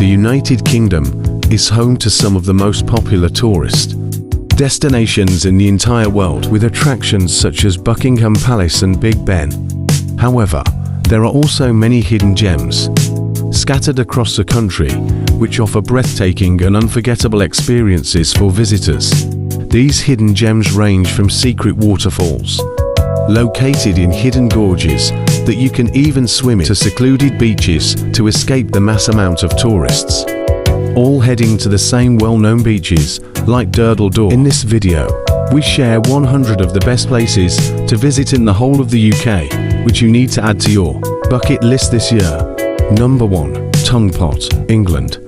The United Kingdom is home to some of the most popular tourist destinations in the entire world, with attractions such as Buckingham Palace and Big Ben. However, there are also many hidden gems scattered across the country, which offer breathtaking and unforgettable experiences for visitors. These hidden gems range from secret waterfalls located in hidden gorges that you can even swim in, to secluded beaches to escape the mass amount of tourists, all heading to the same well-known beaches like Durdle Door. In this video, we share 100 of the best places to visit in the whole of the UK, which you need to add to your bucket list this year. Number 1. Tongpot, England.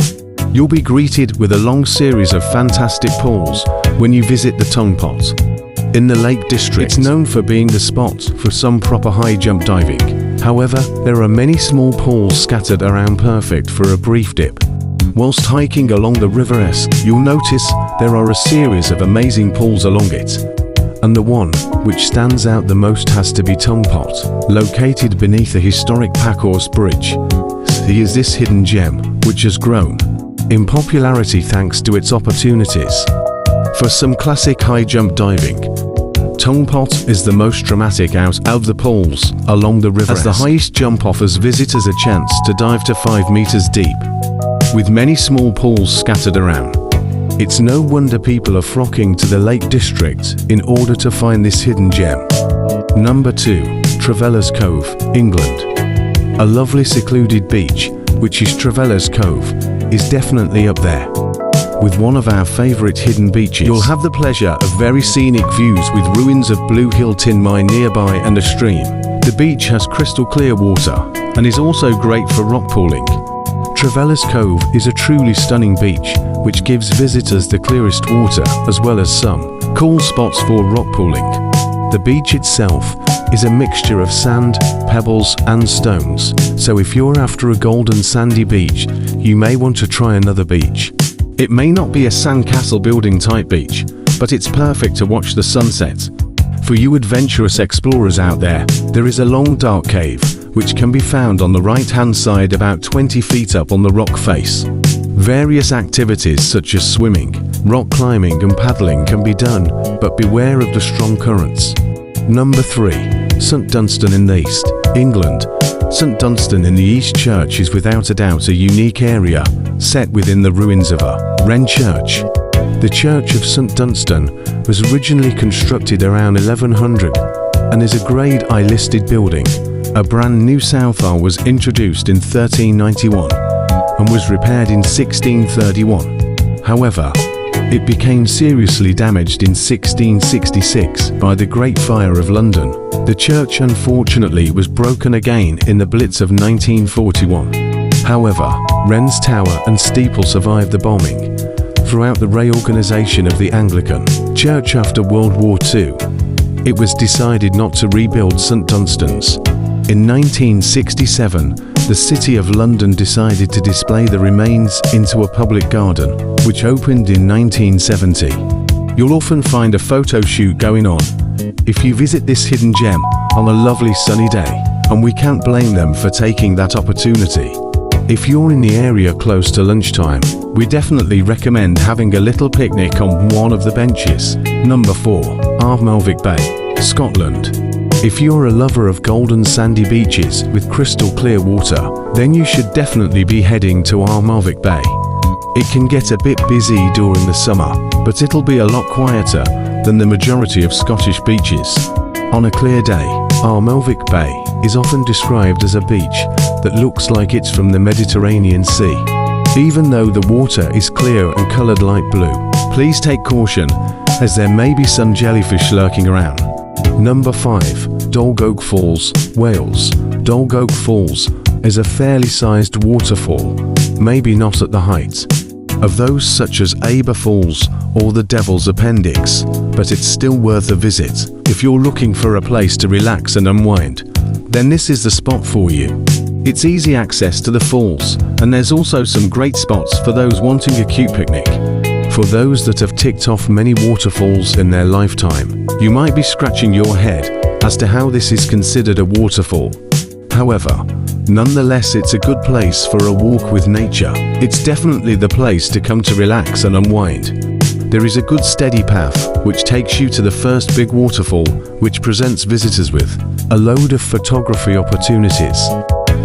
You'll be greeted with a long series of fantastic pools when you visit the Tongpot. In the Lake District, it's known for being the spot for some proper high jump diving. However, there are many small pools scattered around, perfect for a brief dip. Whilst hiking along the River Esk, you'll notice there are a series of amazing pools along it. And the one which stands out the most has to be Tongpot, located beneath a historic packhorse bridge. Here's this hidden gem, which has grown in popularity thanks to its opportunities for some classic high jump diving. Tongpot is the most dramatic out of the pools along the river, as the highest jump offers visitors a chance to dive to 5 meters deep, with many small pools scattered around. It's no wonder people are flocking to the Lake District in order to find this hidden gem. Number 2. Trevellas Cove, England. A lovely secluded beach, which is Trevellas Cove, is definitely up there with one of our favourite hidden beaches. You'll have the pleasure of very scenic views with ruins of Blue Hill tin mine nearby and a stream. The beach has crystal clear water and is also great for rock pooling. Trevellas Cove is a truly stunning beach, which gives visitors the clearest water as well as some cool spots for rock pooling. The beach itself is a mixture of sand, pebbles and stones, so if you're after a golden sandy beach, you may want to try another beach. It may not be a sandcastle building type beach, but it's perfect to watch the sunset. For you adventurous explorers out there, there is a long dark cave, which can be found on the right-hand side about 20 feet up on the rock face. Various activities such as swimming, rock climbing and paddling can be done, but beware of the strong currents. Number 3. St Dunstan-in-the-East, England. St Dunstan-in-the-East Church is without a doubt a unique area, set within the ruins of a Wren church. The Church of St Dunstan was originally constructed around 1100 and is a Grade I listed building. A brand new southall was introduced in 1391 and was repaired in 1631. However, it became seriously damaged in 1666 by the Great Fire of London. The church unfortunately was broken again in the Blitz of 1941. However, Wren's tower and steeple survived the bombing. Throughout the reorganisation of the Anglican Church after World War II, it was decided not to rebuild St Dunstan's. In 1967, the City of London decided to display the remains into a public garden, which opened in 1970. You'll often find a photo shoot going on if you visit this hidden gem on a lovely sunny day, and we can't blame them for taking that opportunity. If you're in the area close to lunchtime, we definitely recommend having a little picnic on one of the benches. Number 4. Melvic Bay, Scotland. If you're a lover of golden sandy beaches with crystal clear water, then you should definitely be heading to Melvic Bay. It can get a bit busy during the summer, but it'll be a lot quieter than the majority of Scottish beaches. On a clear day, Melvic Bay is often described as a beach that looks like it's from the Mediterranean Sea. Even though the water is clear and coloured light blue, please take caution, as there may be some jellyfish lurking around. Number 5. Dolgoch Falls, Wales. Dolgoch Falls is a fairly sized waterfall, maybe not at the height of those such as Aber Falls or the Devil's Appendix, but it's still worth a visit. If you're looking for a place to relax and unwind, then this is the spot for you. It's easy access to the falls, and there's also some great spots for those wanting a cute picnic. For those that have ticked off many waterfalls in their lifetime, you might be scratching your head as to how this is considered a waterfall. However, Nonetheless, it's a good place for a walk with nature. It's definitely the place to come to relax and unwind. There is a good steady path which takes you to the first big waterfall, which presents visitors with a load of photography opportunities.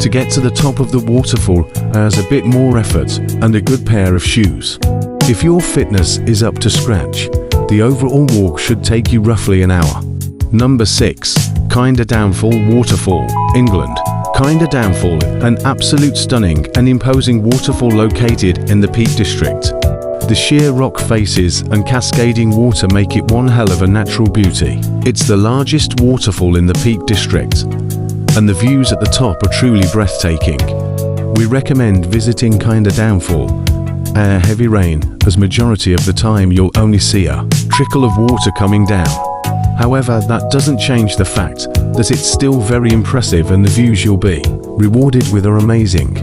To get to the top of the waterfall has a bit more effort and a good pair of shoes. If your fitness is up to scratch, the overall walk should take you roughly an hour. Number 6. Koda Forest Waterfall, England. Koda Forest, an absolute stunning and imposing waterfall located in the Peak District. The sheer rock faces and cascading water make it one hell of a natural beauty. It's the largest waterfall in the Peak District, and the views at the top are truly breathtaking. We recommend visiting Koda Forest a heavy rain, as majority of the time you'll only see a trickle of water coming down. However, that doesn't change the fact that it's still very impressive and the views you'll be rewarded with are amazing.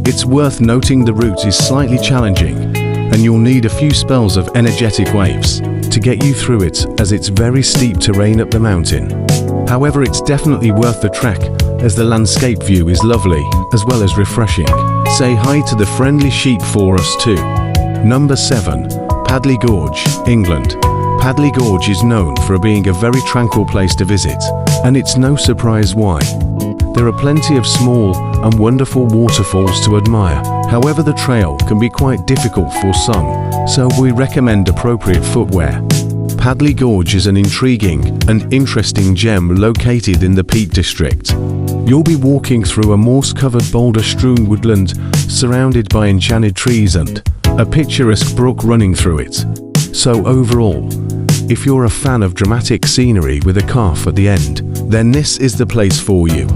It's worth noting the route is slightly challenging, and you'll need a few spells of energetic waves to get you through it, as it's very steep terrain up the mountain. However, it's definitely worth the trek, as the landscape view is lovely as well as refreshing. Say hi to the friendly sheep for us too. Number 7. Padley Gorge, England. Padley Gorge is known for being a very tranquil place to visit, and it's no surprise why. There are plenty of small and wonderful waterfalls to admire. However, the trail can be quite difficult for some, so we recommend appropriate footwear. Padley Gorge is an intriguing and interesting gem located in the Peak District. You'll be walking through a moss-covered boulder-strewn woodland surrounded by enchanted trees and a picturesque brook running through it. So overall, if you're a fan of dramatic scenery with a calf at the end, then this is the place for you.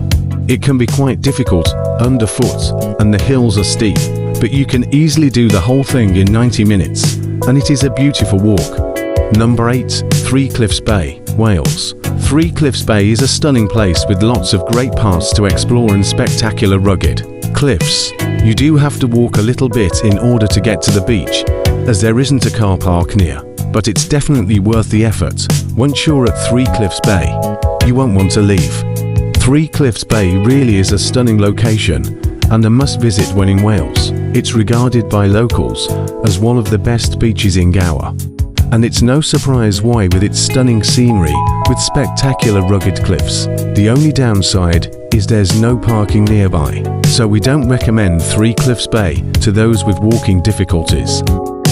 It can be quite difficult underfoot and the hills are steep, but you can easily do the whole thing in 90 minutes, and it is a beautiful walk. Number 8. Three Cliffs Bay, Wales. Three Cliffs Bay is a stunning place with lots of great paths to explore and spectacular rugged cliffs. You do have to walk a little bit in order to get to the beach, as there isn't a car park near, but it's definitely worth the effort. Once you're at Three Cliffs Bay, you won't want to leave. Three Cliffs Bay really is a stunning location and a must-visit when in Wales. It's regarded by locals as one of the best beaches in Gower. And it's no surprise why, with its stunning scenery with spectacular rugged cliffs. The only downside is there's no parking nearby, so we don't recommend Three Cliffs Bay to those with walking difficulties.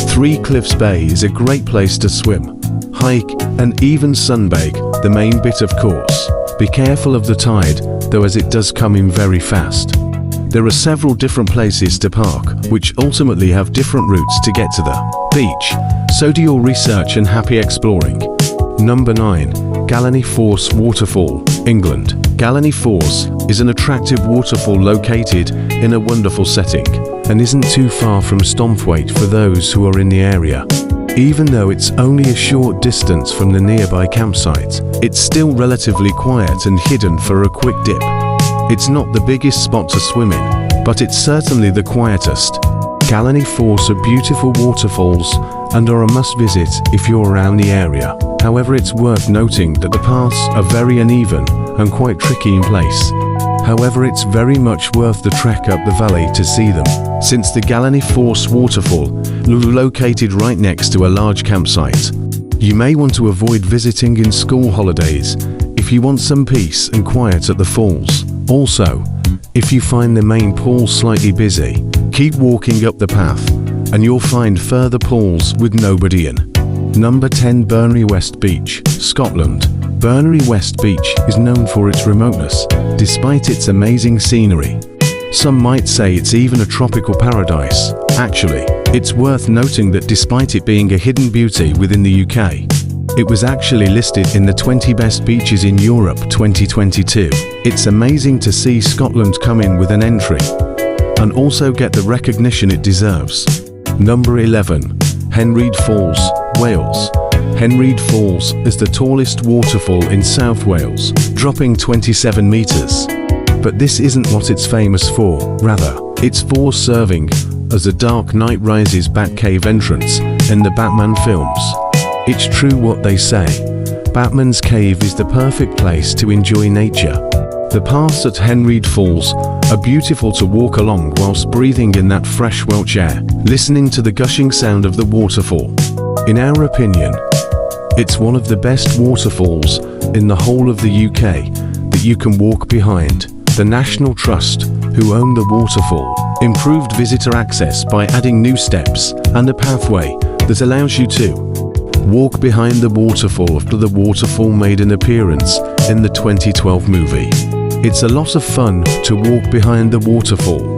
Three Cliffs Bay is a great place to swim, hike and even sunbathe, the main bit of course. Be careful of the tide though, as it does come in very fast. There are several different places to park, which ultimately have different routes to get to the beach, so do your research and happy exploring. Number 9. Force Waterfall, England. Force is an attractive waterfall located in a wonderful setting, and isn't too far from Tongpot for those who are in the area. Even though it's only a short distance from the nearby campsite, it's still relatively quiet and hidden for a quick dip. It's not the biggest spot to swim in, but it's certainly the quietest. Force are beautiful waterfalls and are a must-visit if you're around the area. However, it's worth noting that the paths are very uneven and quite tricky in place. However, it's very much worth the trek up the valley to see them, since the Force Waterfall located right next to a large campsite. You may want to avoid visiting in school holidays if you want some peace and quiet at the falls. Also, if you find the main pool slightly busy, keep walking up the path and you'll find further pools with nobody in. Number 10. Burnley West Beach, Scotland. Burnley West Beach is known for its remoteness, despite its amazing scenery. Some might say it's even a tropical paradise. Actually, it's worth noting that despite it being a hidden beauty within the UK, it was actually listed in the 20 best beaches in Europe 2022. It's amazing to see Scotland come in with an entry and also get the recognition it deserves. Number 11. Hindhall Falls, Wales. Hindhall Falls is the tallest waterfall in South Wales, dropping 27 meters. But this isn't what it's famous for, rather, it's for serving as the Dark Knight Rises Batcave entrance in the Batman films. It's true what they say, Batman's cave is the perfect place to enjoy nature. The paths at Hindhall Falls are beautiful to walk along whilst breathing in that fresh Welsh air, listening to the gushing sound of the waterfall. In our opinion, it's one of the best waterfalls in the whole of the UK that you can walk behind. The National Trust, who own the waterfall, improved visitor access by adding new steps and a pathway that allows you to walk behind the waterfall after the waterfall made an appearance in the 2012 movie. It's a lot of fun to walk behind the waterfall,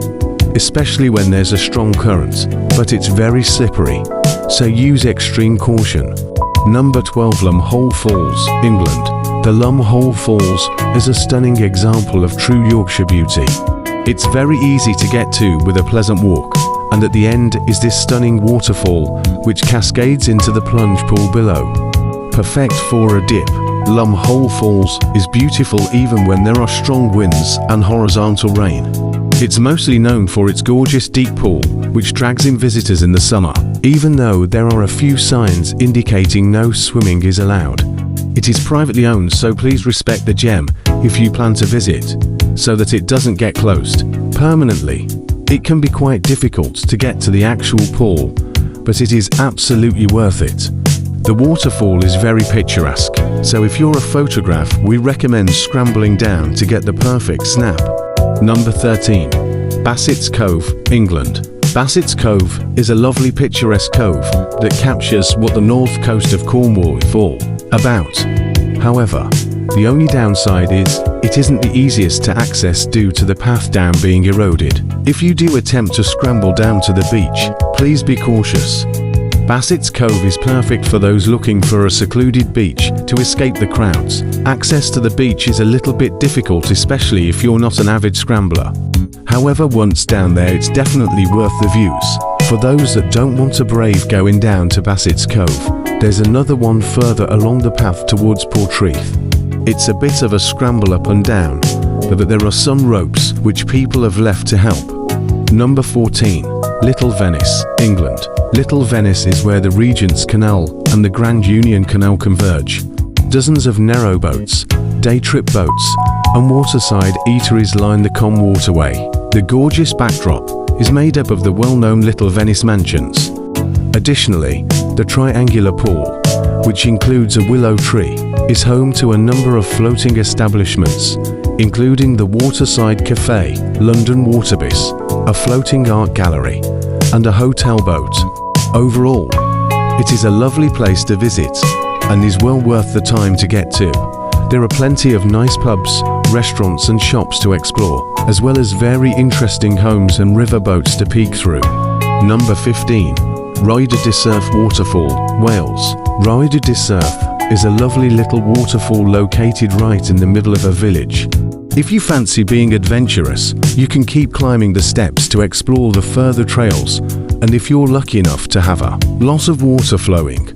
especially when there's a strong current, but it's very slippery, so use extreme caution. Number 12, Hindhall Falls, England. The Hindhall Falls is a stunning example of true Yorkshire beauty. It's very easy to get to with a pleasant walk, and at the end is this stunning waterfall which cascades into the plunge pool below. Perfect for a dip, Hindhall Falls is beautiful even when there are strong winds and horizontal rain. It's mostly known for its gorgeous deep pool, which drags in visitors in the summer, even though there are a few signs indicating no swimming is allowed. It is privately owned, so please respect the gem if you plan to visit, so that it doesn't get closed permanently. It can be quite difficult to get to the actual pool, but it is absolutely worth it. The waterfall is very picturesque, so if you're a photograph, we recommend scrambling down to get the perfect snap. Number 13. Bassett's Cove, England. Bassett's Cove is a lovely picturesque cove that captures what the north coast of Cornwall is all about. However, the only downside is it isn't the easiest to access due to the path down being eroded. If you do attempt to scramble down to the beach, please be cautious. Bassett's Cove is perfect for those looking for a secluded beach to escape the crowds. Access to the beach is a little bit difficult, especially if you're not an avid scrambler. However, once down there, it's definitely worth the views. For those that don't want to brave going down to Bassett's Cove, there's another one further along the path towards Portreath. It's a bit of a scramble up and down, but there are some ropes which people have left to help. Number 14. Little Venice, England. Little Venice is where the Regent's Canal and the Grand Union Canal converge. Dozens of narrow boats, day trip boats, and waterside eateries line the Com waterway. The gorgeous backdrop is made up of the well-known Little Venice mansions. Additionally, the triangular pool, which includes a willow tree, is home to a number of floating establishments, including the Waterside Cafe, London Waterbis, a floating art gallery, and a hotel boat. Overall, it is a lovely place to visit and is well worth the time to get to. There are plenty of nice pubs, restaurants and shops to explore, as well as very interesting homes and river boats to peek through. Number 15. Rhyl de Surf Waterfall, Wales. Rhyl de Surf is a lovely little waterfall located right in the middle of a village. If you fancy being adventurous, you can keep climbing the steps to explore the further trails, and if you're lucky enough to have a lot of water flowing,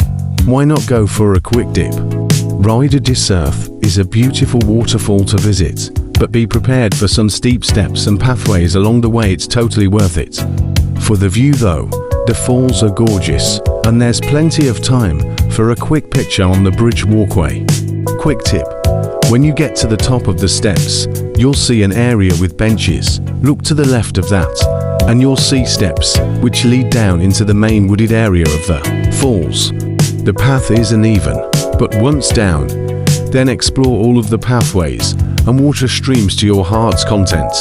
why not go for a quick dip? Rhyl de Surf is a beautiful waterfall to visit, but be prepared for some steep steps and pathways along the way. It's totally worth it. For the view though, the falls are gorgeous, and there's plenty of time for a quick picture on the bridge walkway. Quick tip: when you get to the top of the steps, you'll see an area with benches. Look to the left of that, and you'll see steps which lead down into the main wooded area of the falls. The path is uneven, but once down, then explore all of the pathways and water streams to your heart's content.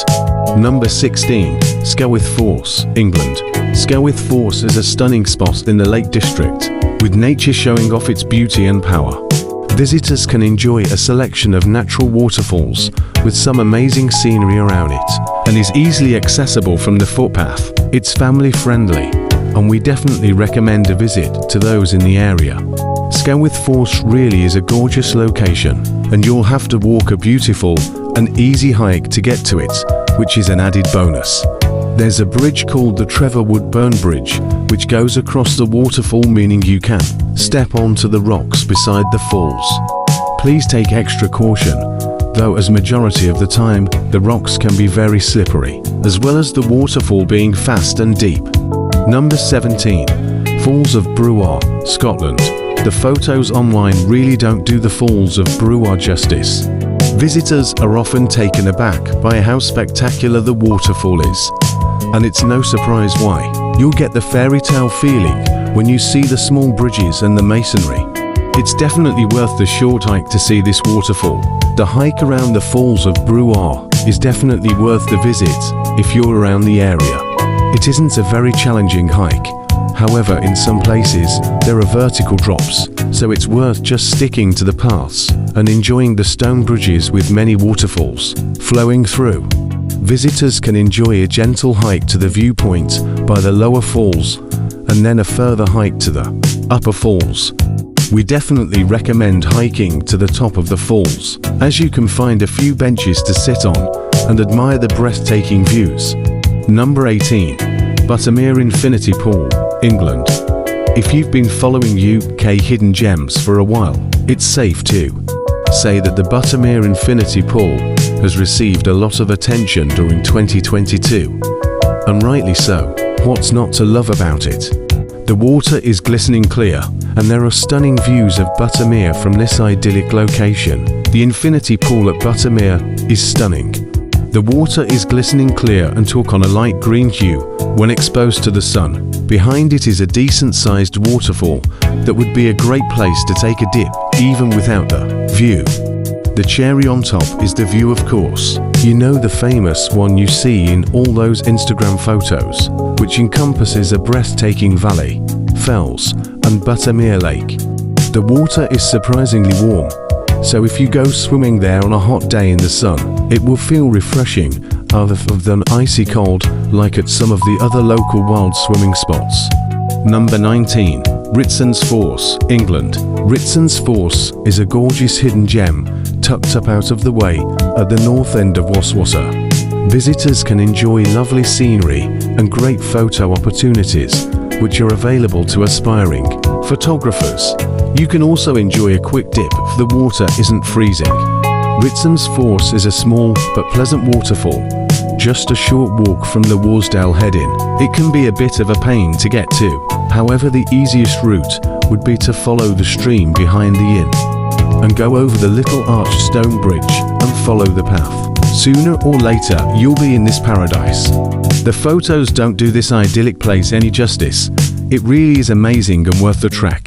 Number 16. Skelwith Force, England. Skelwith Force is a stunning spot in the Lake District, with nature showing off its beauty and power. Visitors can enjoy a selection of natural waterfalls with some amazing scenery around it, and is easily accessible from the footpath. It's family friendly, and we definitely recommend a visit to those in the area. Skelwith Force really is a gorgeous location, and you'll have to walk a beautiful and easy hike to get to it, which is an added bonus. There's a bridge called the Trevor Burn Bridge, which goes across the waterfall, meaning you can step onto the rocks beside the falls. Please take extra caution, though, as majority of the time the rocks can be very slippery, as well as the waterfall being fast and deep. Number 17. Falls of Brickworks, Scotland. The photos online really don't do the Falls of Brickworks justice. Visitors are often taken aback by how spectacular the waterfall is, and it's no surprise why. You'll get the fairy tale feeling when you see the small bridges and the masonry. It's definitely worth the short hike to see this waterfall. The hike around the falls of Brewer is definitely worth the visit if you're around the area. It isn't a very challenging hike. However, in some places, there are vertical drops, so it's worth just sticking to the paths and enjoying the stone bridges with many waterfalls flowing through. Visitors can enjoy a gentle hike to the viewpoint by the lower falls and then a further hike to the upper falls. We definitely recommend hiking to the top of the falls, as you can find a few benches to sit on and admire the breathtaking views. Number 18. Buttermere Infinity Pool, England. If you've been following UK hidden gems for a while, it's safe to say that the Buttermere Infinity Pool has received a lot of attention during 2022. And rightly so. What's not to love about it? The water is glistening clear, and there are stunning views of Buttermere from this idyllic location. The Infinity Pool at Buttermere is stunning. The water is glistening clear and took on a light green hue when exposed to the sun. Behind it is a decent-sized waterfall that would be a great place to take a dip, even without the view. The cherry on top is the view, of course. You know, the famous one you see in all those Instagram photos, which encompasses a breathtaking valley, fells, and Buttermere Lake. The water is surprisingly warm, so if you go swimming there on a hot day in the sun, it will feel refreshing rather than icy cold like at some of the other local wild swimming spots. Number 19. Ritson's Force, England. Ritson's Force is a gorgeous hidden gem tucked up out of the way at the north end of Waswasser. Visitors can enjoy lovely scenery and great photo opportunities, which are available to aspiring photographers. You can also enjoy a quick dip if the water isn't freezing. Ritson's Force is a small but pleasant waterfall, just a short walk from the Warsdale head-in. It can be a bit of a pain to get to. However, the easiest route would be to follow the stream behind the inn and go over the little arched stone bridge and follow the path. Sooner or later, you'll be in this paradise. The photos don't do this idyllic place any justice. It really is amazing and worth the trek.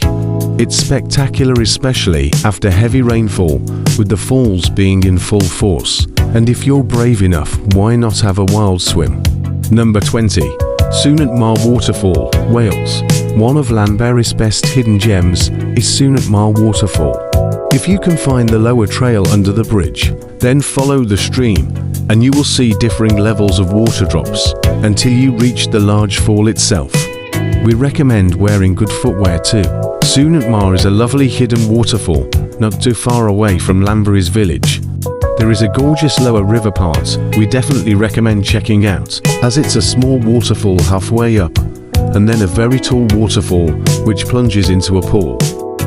It's spectacular, especially after heavy rainfall, with the falls being in full force. And if you're brave enough, why not have a wild swim? Number 20. Nal Waterfall, Wales. One of Llanberis' best hidden gems is Nal Waterfall. If you can find the lower trail under the bridge, then follow the stream, and you will see differing levels of water drops until you reach the large fall itself. We recommend wearing good footwear too. Nal is a lovely hidden waterfall not too far away from Llanberis village. There is a gorgeous lower river part we definitely recommend checking out, as it's a small waterfall halfway up, and then a very tall waterfall which plunges into a pool.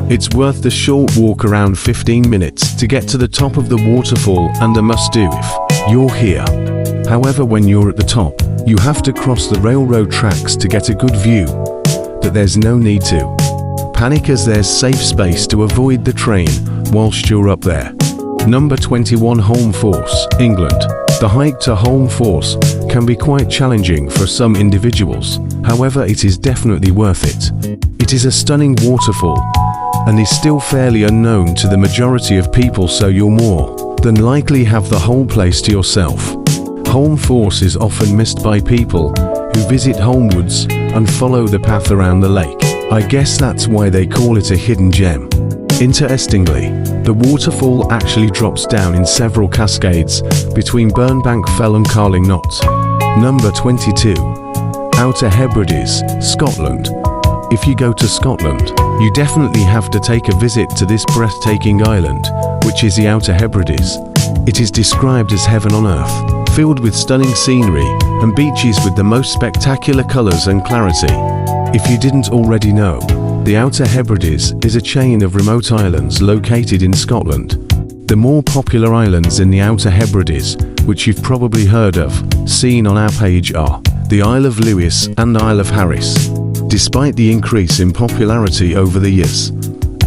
It's worth the short walk, around 15 minutes, to get to the top of the waterfall, and a must-do if you're here. However, when you're at the top, you have to cross the railroad tracks to get a good view, but there's no need to panic, as there's safe space to avoid the train whilst you're up there. Number 21. Holme Force, England. The hike to Holme Force can be quite challenging for some individuals. However, it is definitely worth it. It is a stunning waterfall and is still fairly unknown to the majority of people, so you'll more than likely have the whole place to yourself. Holme Force is often missed by people who visit Holmewoods and follow the path around the lake. I guess that's why they call it a hidden gem. Interestingly, the waterfall actually drops down in several cascades between Burnbank Fell and Carling Knot. Number 22. Outer Hebrides, Scotland. If you go to Scotland, you definitely have to take a visit to this breathtaking island, which is the Outer Hebrides. It is described as heaven on earth, filled with stunning scenery and beaches with the most spectacular colours and clarity. If you didn't already know, the Outer Hebrides is a chain of remote islands located in Scotland. The more popular islands in the Outer Hebrides, which you've probably heard of, seen on our page, are the Isle of Lewis and Isle of Harris. Despite the increase in popularity over the years,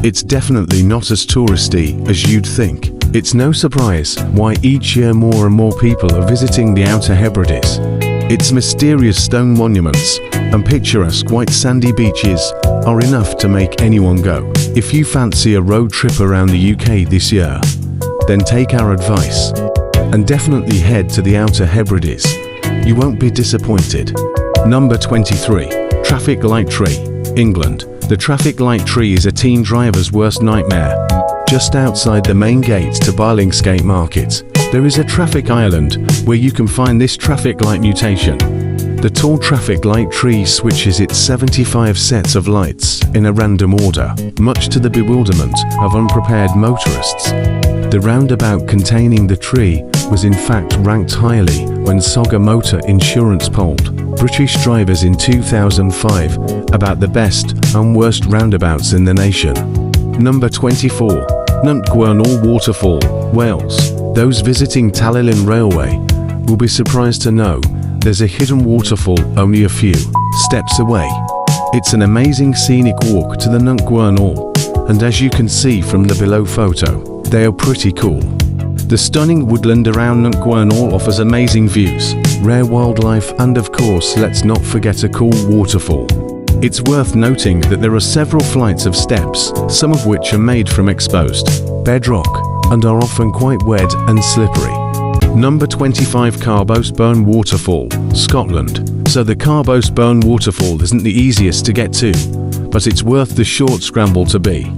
it's definitely not as touristy as you'd think. It's no surprise why each year more and more people are visiting the Outer Hebrides. Its mysterious stone monuments and picturesque white sandy beaches are enough to make anyone go. If you fancy a road trip around the UK this year, then take our advice and definitely head to the Outer Hebrides. You won't be disappointed. Number 23. Traffic Light Tree, England. The traffic light tree is a teen driver's worst nightmare. Just outside the main gates to Billingsgate Market, there is a traffic island where you can find this traffic light mutation. The tall traffic light tree switches its 75 sets of lights in a random order, much to the bewilderment of unprepared motorists. The roundabout containing the tree was in fact ranked highly when Saga Motor Insurance polled British drivers in 2005 about the best and worst roundabouts in the nation. Number 24. Nal Waterfall, Wales. Those visiting Tallinn Railway will be surprised to know there's a hidden waterfall only a few steps away. It's an amazing scenic walk to the Nal, and as you can see from the below photo, they are pretty cool. The stunning woodland around Nal offers amazing views, rare wildlife, and of course, let's not forget a cool waterfall. It's worth noting that there are several flights of steps, some of which are made from exposed bedrock and are often quite wet and slippery. Number 25. Carbosburn Waterfall, Scotland. So the Carbosburn Waterfall isn't the easiest to get to, but it's worth the short scramble to be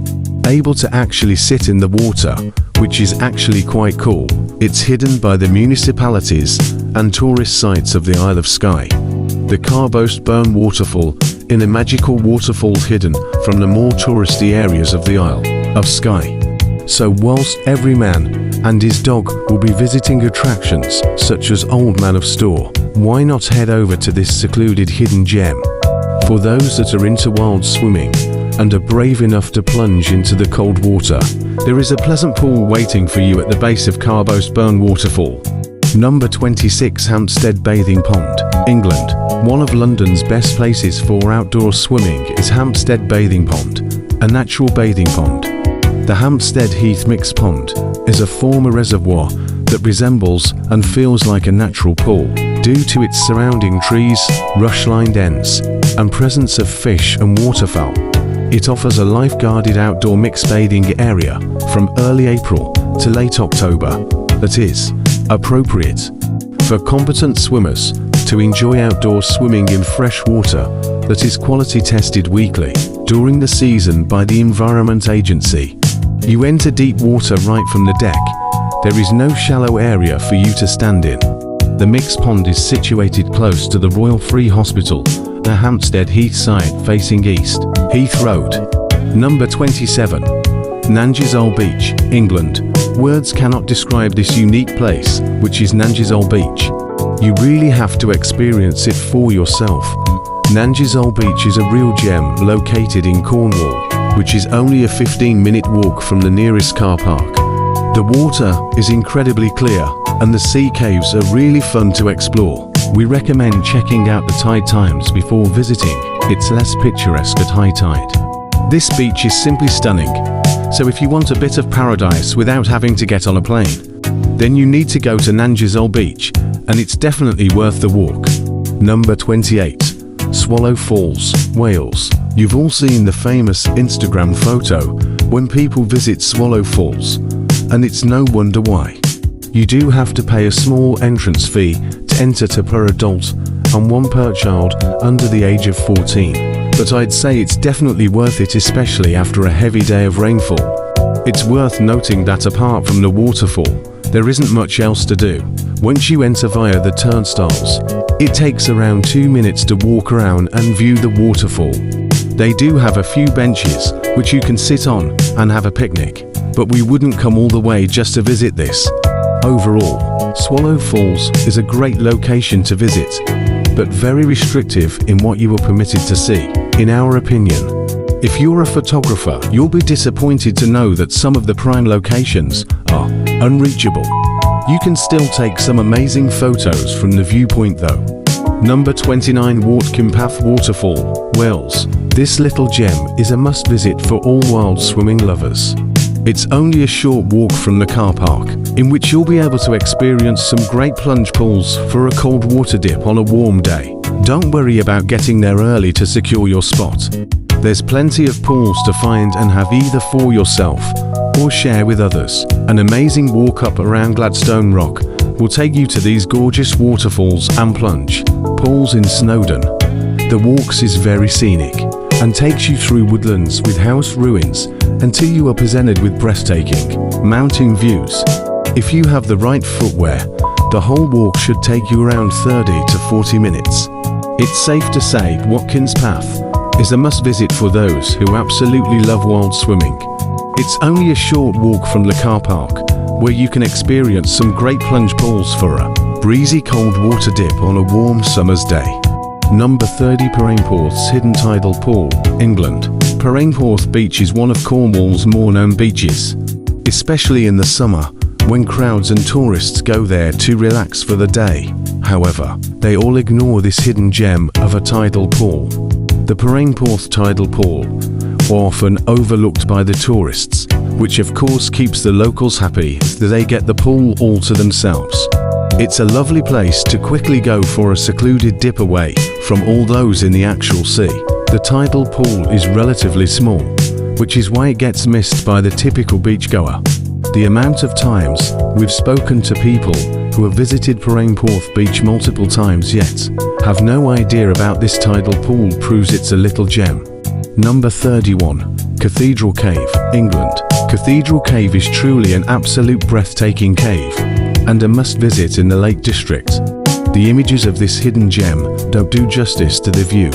able to actually sit in the water, which is actually quite cool. It's hidden by the municipalities and tourist sites of the Isle of Skye. The Carbosburn Waterfall in a magical waterfall hidden from the more touristy areas of the Isle of Skye. So whilst every man and his dog will be visiting attractions such as Old Man of Store, why not head over to this secluded hidden gem? For those that are into wild swimming and are brave enough to plunge into the cold water, there is a pleasant pool waiting for you at the base of Carbosburn Waterfall. Number 26. Hampstead Bathing Pond, England. One of London's best places for outdoor swimming is Hampstead Bathing Pond, a natural bathing pond. The Hampstead Heath Mixed Pond is a former reservoir that resembles and feels like a natural pool due to its surrounding trees, rush-lined ends, and presence of fish and waterfowl. It offers a life-guarded outdoor mixed bathing area from early April to late October that is appropriate for competent swimmers to enjoy outdoor swimming in fresh water that is quality tested weekly during the season by the Environment Agency. You enter deep water right from the deck. There is no shallow area for you to stand in. The mixed pond is situated close to the Royal Free Hospital, a Hampstead Heath site facing east, Heath Road. Number 27. Nangizole Beach, England. Words cannot describe this unique place, which is Nangizole Beach. You really have to experience it for yourself. Nangizole Beach is a real gem located in Cornwall, which is only a 15-minute walk from the nearest car park. The water is incredibly clear, and the sea caves are really fun to explore. We recommend checking out the tide times before visiting. It's less picturesque at high tide. This beach is simply stunning, so if you want a bit of paradise without having to get on a plane, then you need to go to Nangizole Beach, and it's definitely worth the walk. Number 28. Swallow Falls, Wales. You've all seen the famous Instagram photo when people visit Swallow Falls, and it's no wonder why. You do have to pay a small entrance fee to enter per adult and one per child under the age of 14, but I'd say it's definitely worth it, especially after a heavy day of rainfall. It's worth noting that apart from the waterfall, there isn't much else to do. Once you enter via the turnstiles, it takes around 2 minutes to walk around and view the waterfall. They do have a few benches which you can sit on and have a picnic, but we wouldn't come all the way just to visit this. Overall, Swallow Falls is a great location to visit, but very restrictive in what you are permitted to see, in our opinion. If you're a photographer, you'll be disappointed to know that some of the prime locations are unreachable. You can still take some amazing photos from the viewpoint though. Number 29. Tongpot Waterfall, Wales. This little gem is a must visit for all wild swimming lovers. It's only a short walk from the car park, in which you'll be able to experience some great plunge pools for a cold water dip on a warm day. Don't worry about getting there early to secure your spot. There's plenty of pools to find and have either for yourself or share with others. An amazing walk up around Gladstone Rock will take you to these gorgeous waterfalls and plunge pools in Snowdon. The walks is very scenic and takes you through woodlands with house ruins until you are presented with breathtaking mountain views. If you have the right footwear, the whole walk should take you around 30 to 40 minutes. It's safe to say Watkins Path is a must-visit for those who absolutely love wild swimming. It's only a short walk from the car park, where you can experience some great plunge pools for a breezy cold water dip on a warm summer's day. Number 30, Parainporth's Hidden Tidal Pool, England. Parainporth Beach is one of Cornwall's more known beaches, especially in the summer, when crowds and tourists go there to relax for the day. However, they all ignore this hidden gem of a tidal pool. The Parainporth Tidal Pool, often overlooked by the tourists, which of course keeps the locals happy that they get the pool all to themselves. It's a lovely place to quickly go for a secluded dip away from all those in the actual sea. The tidal pool is relatively small, which is why it gets missed by the typical beachgoer. The amount of times we've spoken to people who have visited Parainporth Beach multiple times yet have no idea about this tidal pool proves it's a little gem. Number 31, Cathedral Cave, England. Cathedral Cave is truly an absolute breathtaking cave and a must-visit in the Lake District. The images of this hidden gem don't do justice to the view,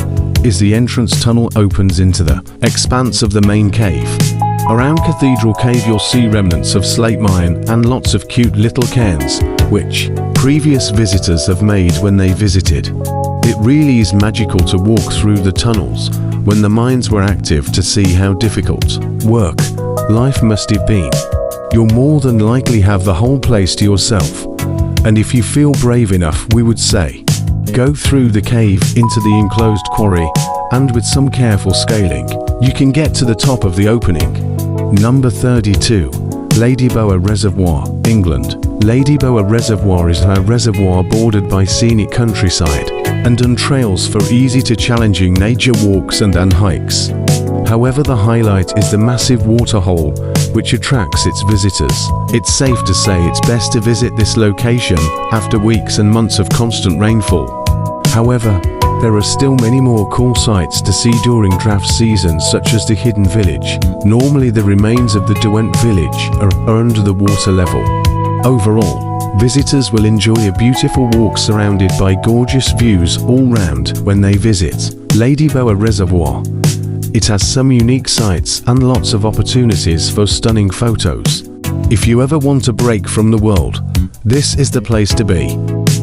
as the entrance tunnel opens into the expanse of the main cave. Around Cathedral Cave you'll see remnants of slate mine and lots of cute little cairns, which previous visitors have made when they visited. It really is magical to walk through the tunnels when the mines were active to see how difficult work life must have been. You'll more than likely have the whole place to yourself, and if you feel brave enough, we would say, go through the cave into the enclosed quarry, and with some careful scaling, you can get to the top of the opening. Number 32, Lady Bower Reservoir, England. Lady Bower Reservoir is a reservoir bordered by scenic countryside and on trails for easy to challenging nature walks and hikes. However, the highlight is the massive waterhole which attracts its visitors. It's safe to say it's best to visit this location after weeks and months of constant rainfall. However, there are still many more cool sights to see during drought seasons, such as the Hidden Village. Normally the remains of the Derwent village are under the water level. Overall, visitors will enjoy a beautiful walk surrounded by gorgeous views all round when they visit Lady Bower Reservoir. It has some unique sights and lots of opportunities for stunning photos. If you ever want a break from the world, this is the place to be.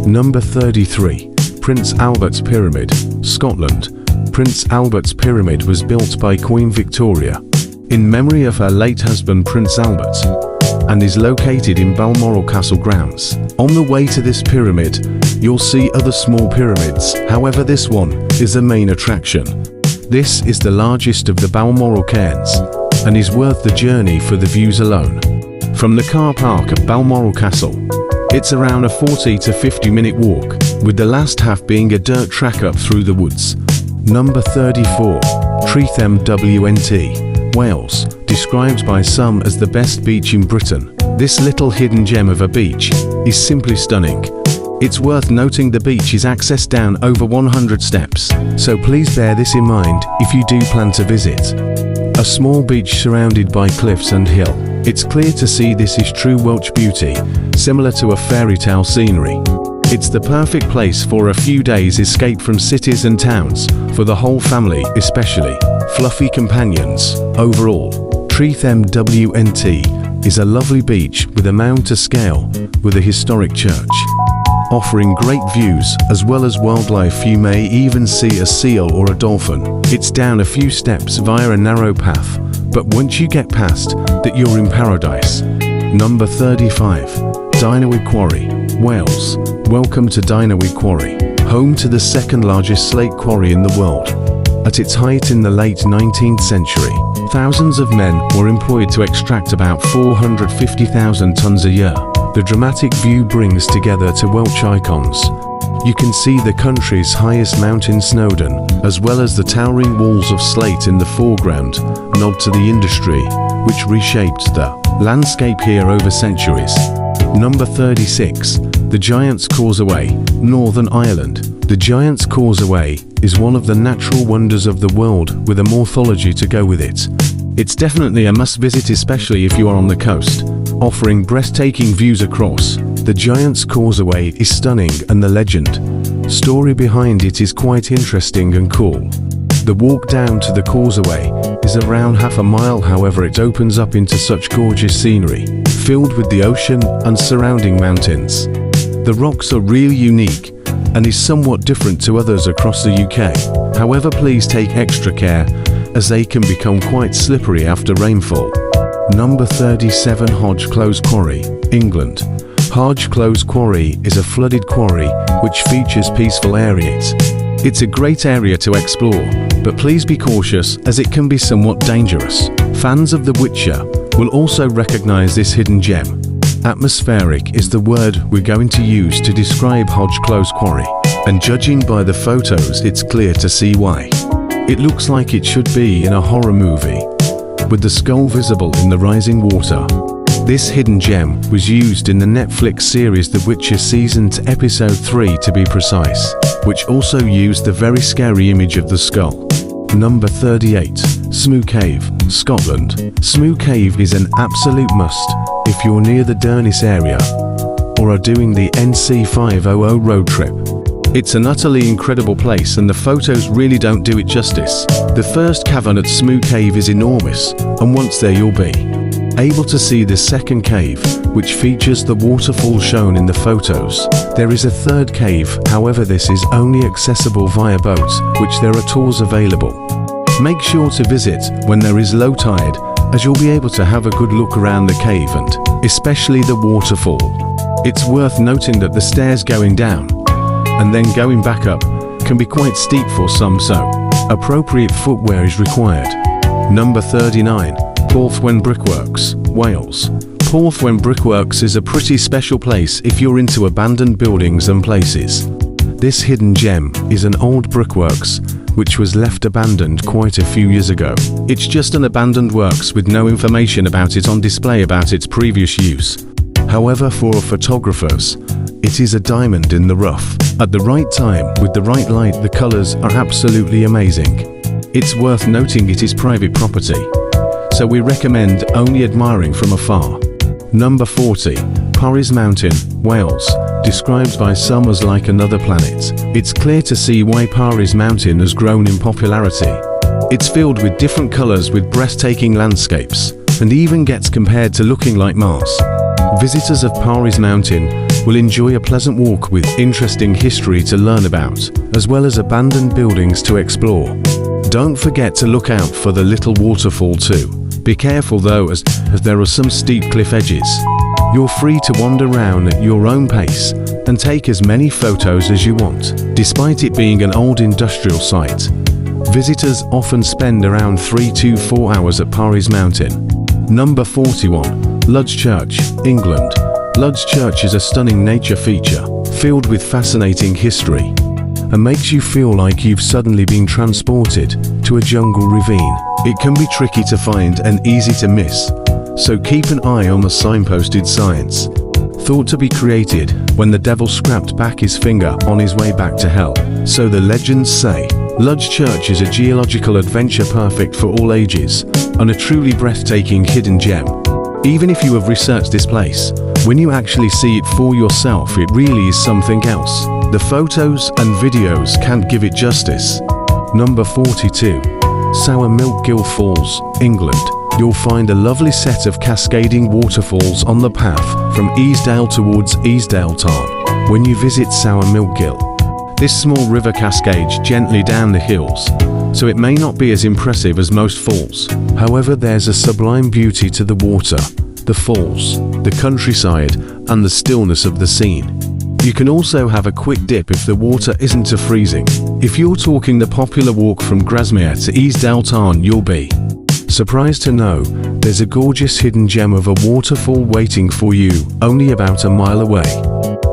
Number 33, Prince Albert's Pyramid, Scotland. Prince Albert's Pyramid was built by Queen Victoria in memory of her late husband Prince Albert, and is located in Balmoral Castle grounds. On the way to this pyramid, you'll see other small pyramids, however this one is the main attraction. This is the largest of the Balmoral cairns, and is worth the journey for the views alone. From the car park at Balmoral Castle, it's around a 40 to 50 minute walk, with the last half being a dirt track up through the woods. Number 34, Trevellas, WNT, Wales. Described by some as the best beach in Britain, this little hidden gem of a beach is simply stunning. It's worth noting the beach is accessed down over 100 steps, so please bear this in mind if you do plan to visit. A small beach surrounded by cliffs and hill. It's clear to see this is true Welsh beauty, similar to a fairy tale scenery. It's the perfect place for a few days escape from cities and towns, for the whole family especially. Fluffy companions. Overall, Trevellas WNT is a lovely beach with a mound to scale with a historic church, offering great views as well as wildlife. You may even see a seal or a dolphin. It's down a few steps via a narrow path, but once you get past that, you're in paradise. Number 35, Dynawyd Quarry, Wales. Welcome to Dynawyd Quarry, home to the second largest slate quarry in the world. At its height in the late 19th century, Thousands of men were employed to extract about 450,000 tons a year. The dramatic view brings together two Welsh icons. You can see the country's highest mountain Snowdon, as well as the towering walls of slate in the foreground, nod to the industry, which reshaped the landscape here over centuries. Number 36. The Giant's Causeway, Northern Ireland. The Giant's Causeway is one of the natural wonders of the world with a morphology to go with it. It's definitely a must-visit, especially if you are on the coast, offering breathtaking views across. The Giant's Causeway is stunning, and the legend story behind it is quite interesting and cool. The walk down to the causeway is around half a mile, however it opens up into such gorgeous scenery, filled with the ocean and surrounding mountains. The rocks are really unique and is somewhat different to others across the UK. However, please take extra care as they can become quite slippery after rainfall. Number 37. Hodge Close Quarry, England. Hodge Close Quarry is a flooded quarry which features peaceful areas. It's a great area to explore, but please be cautious as it can be somewhat dangerous. Fans of The Witcher will also recognize this hidden gem. Atmospheric is the word we're going to use to describe Hodge Close Quarry, and judging by the photos it's clear to see why. It looks like it should be in a horror movie, with the skull visible in the rising water. This hidden gem was used in the Netflix series The Witcher Season 2 Episode 3 to be precise, which also used the very scary image of the skull. Number 38. Smo Cave, Scotland. Smo Cave is an absolute must if you're near the Durnis area or are doing the NC 500 road trip. It's an utterly incredible place and the photos really don't do it justice. The first cavern at Smo Cave is enormous, and once there you'll be able to see the second cave, which features the waterfall shown in the photos. There is a third cave, however this is only accessible via boat, which there are tours available. Make sure to visit when there is low tide, as you'll be able to have a good look around the cave and especially the waterfall. It's worth noting that the stairs going down and then going back up can be quite steep for some, so appropriate footwear is required. Number 39. Porthwen Brickworks, Wales. Porthwen Brickworks is a pretty special place if you're into abandoned buildings and places. This hidden gem is an old brickworks which was left abandoned quite a few years ago. It's just an abandoned works with no information about it on display about its previous use. However, for photographers, it is a diamond in the rough. At the right time, with the right light, the colors are absolutely amazing. It's worth noting it is private property, so we recommend only admiring from afar. Number 40. Powys Mountain, Wales. Described by some as like another planet, it's clear to see why Powys Mountain has grown in popularity. It's filled with different colors with breathtaking landscapes, and even gets compared to looking like Mars. Visitors of Powys Mountain will enjoy a pleasant walk with interesting history to learn about, as well as abandoned buildings to explore. Don't forget to look out for the little waterfall too. Be careful though, as there are some steep cliff edges. You're free to wander around at your own pace and take as many photos as you want. Despite it being an old industrial site, visitors often spend around 3 to 4 hours at Powys Mountain. Number 41. Ludge Church, England. Ludge Church is a stunning nature feature, filled with fascinating history, and makes you feel like you've suddenly been transported to a jungle ravine. It can be tricky to find and easy to miss, so keep an eye on the signposted signs. Thought to be created when the devil scrapped back his finger on his way back to hell, so the legends say. Ludge Church is a geological adventure perfect for all ages, and a truly breathtaking hidden gem. Even if you have researched this place, when you actually see it for yourself, it really is something else. The photos and videos can't give it justice. Number 42. Rhyl Falls, England. You'll find a lovely set of cascading waterfalls on the path from Easdale towards Easdale Tarn when you visit Rhyl. This small river cascades gently down the hills, so it may not be as impressive as most falls. However, there's a sublime beauty to the water, the falls, the countryside, and the stillness of the scene. You can also have a quick dip if the water isn't too freezing. If you're talking the popular walk from Grasmere to Easdale Tarn, you'll be Surprised to know, there's a gorgeous hidden gem of a waterfall waiting for you, only about a mile away.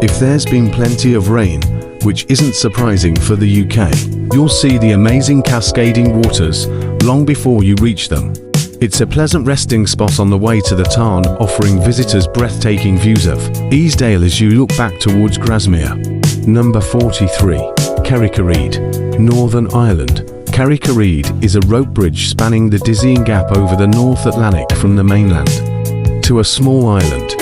If there's been plenty of rain, which isn't surprising for the UK, you'll see the amazing cascading waters long before you reach them. It's a pleasant resting spot on the way to the Tarn, offering visitors breathtaking views of Easdale as you look back towards Grasmere. Number 43. Carrick-a-Rede, Northern Ireland. Carrick-a-Rede is a rope bridge spanning the dizzying gap over the North Atlantic from the mainland to a small island,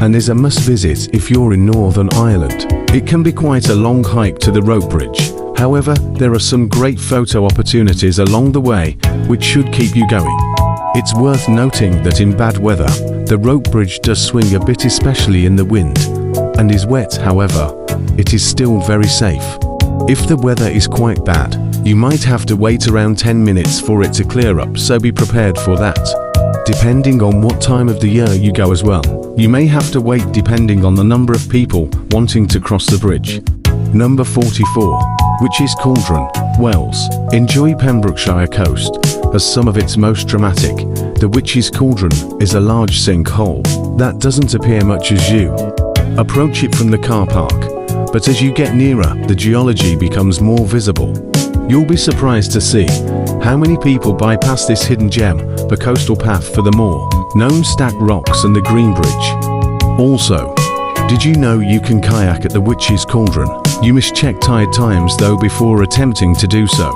and is a must-visit if you're in Northern Ireland. It can be quite a long hike to the rope bridge, however, there are some great photo opportunities along the way, which should keep you going. It's worth noting that in bad weather, the rope bridge does swing a bit, especially in the wind, and is wet. However, it is still very safe. If the weather is quite bad, you might have to wait around 10 minutes for it to clear up, so be prepared for that. Depending on what time of the year you go as well, you may have to wait depending on the number of people wanting to cross the bridge. Number 44. Witches Cauldron, Wales. Enjoy Pembrokeshire coast as some of its most dramatic. The Witches Cauldron is a large sinkhole that doesn't appear much as you approach it from the car park, but as you get nearer, the geology becomes more visible. You'll be surprised to see how many people bypass this hidden gem, the coastal path for the more known stacked rocks and the Green Bridge. Also, did you know you can kayak at the Witches Cauldron? You must check tide times though before attempting to do so.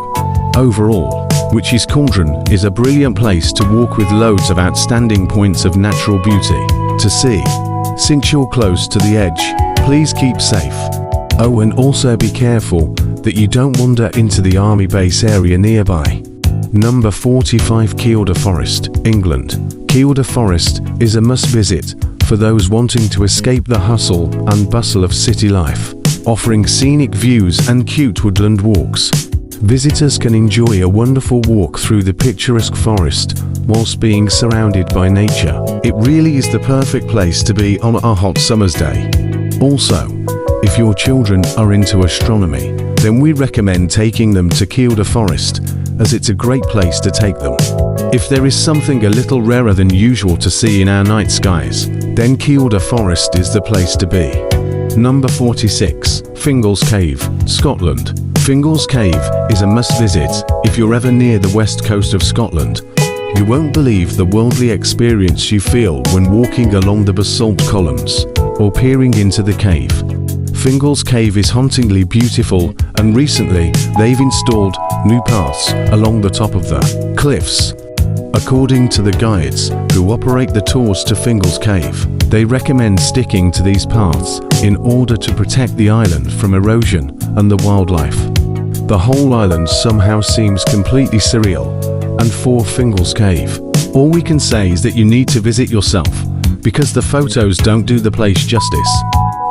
Overall, Witches Cauldron is a brilliant place to walk with loads of outstanding points of natural beauty to see. Since you're close to the edge, please keep safe. Oh, and also be careful that you don't wander into the army base area nearby. Number 45. Koda Forest, England. Koda Forest is a must-visit for those wanting to escape the hustle and bustle of city life, offering scenic views and cute woodland walks. Visitors can enjoy a wonderful walk through the picturesque forest whilst being surrounded by nature. It really is the perfect place to be on a hot summer's day. Also, if your children are into astronomy, then we recommend taking them to Koda Forest, as it's a great place to take them. If there is something a little rarer than usual to see in our night skies, then Koda Forest is the place to be. Number 46. Finlays Cave, Scotland. Finlays Cave is a must-visit if you're ever near the west coast of Scotland. You won't believe the worldly experience you feel when walking along the basalt columns or peering into the cave. Finlays Cave is hauntingly beautiful, and recently they've installed new paths along the top of the cliffs. According to the guides who operate the tours to Finlays Cave, they recommend sticking to these paths in order to protect the island from erosion and the wildlife. The whole island somehow seems completely surreal, and for Finlays Cave, all we can say is that you need to visit yourself, because the photos don't do the place justice.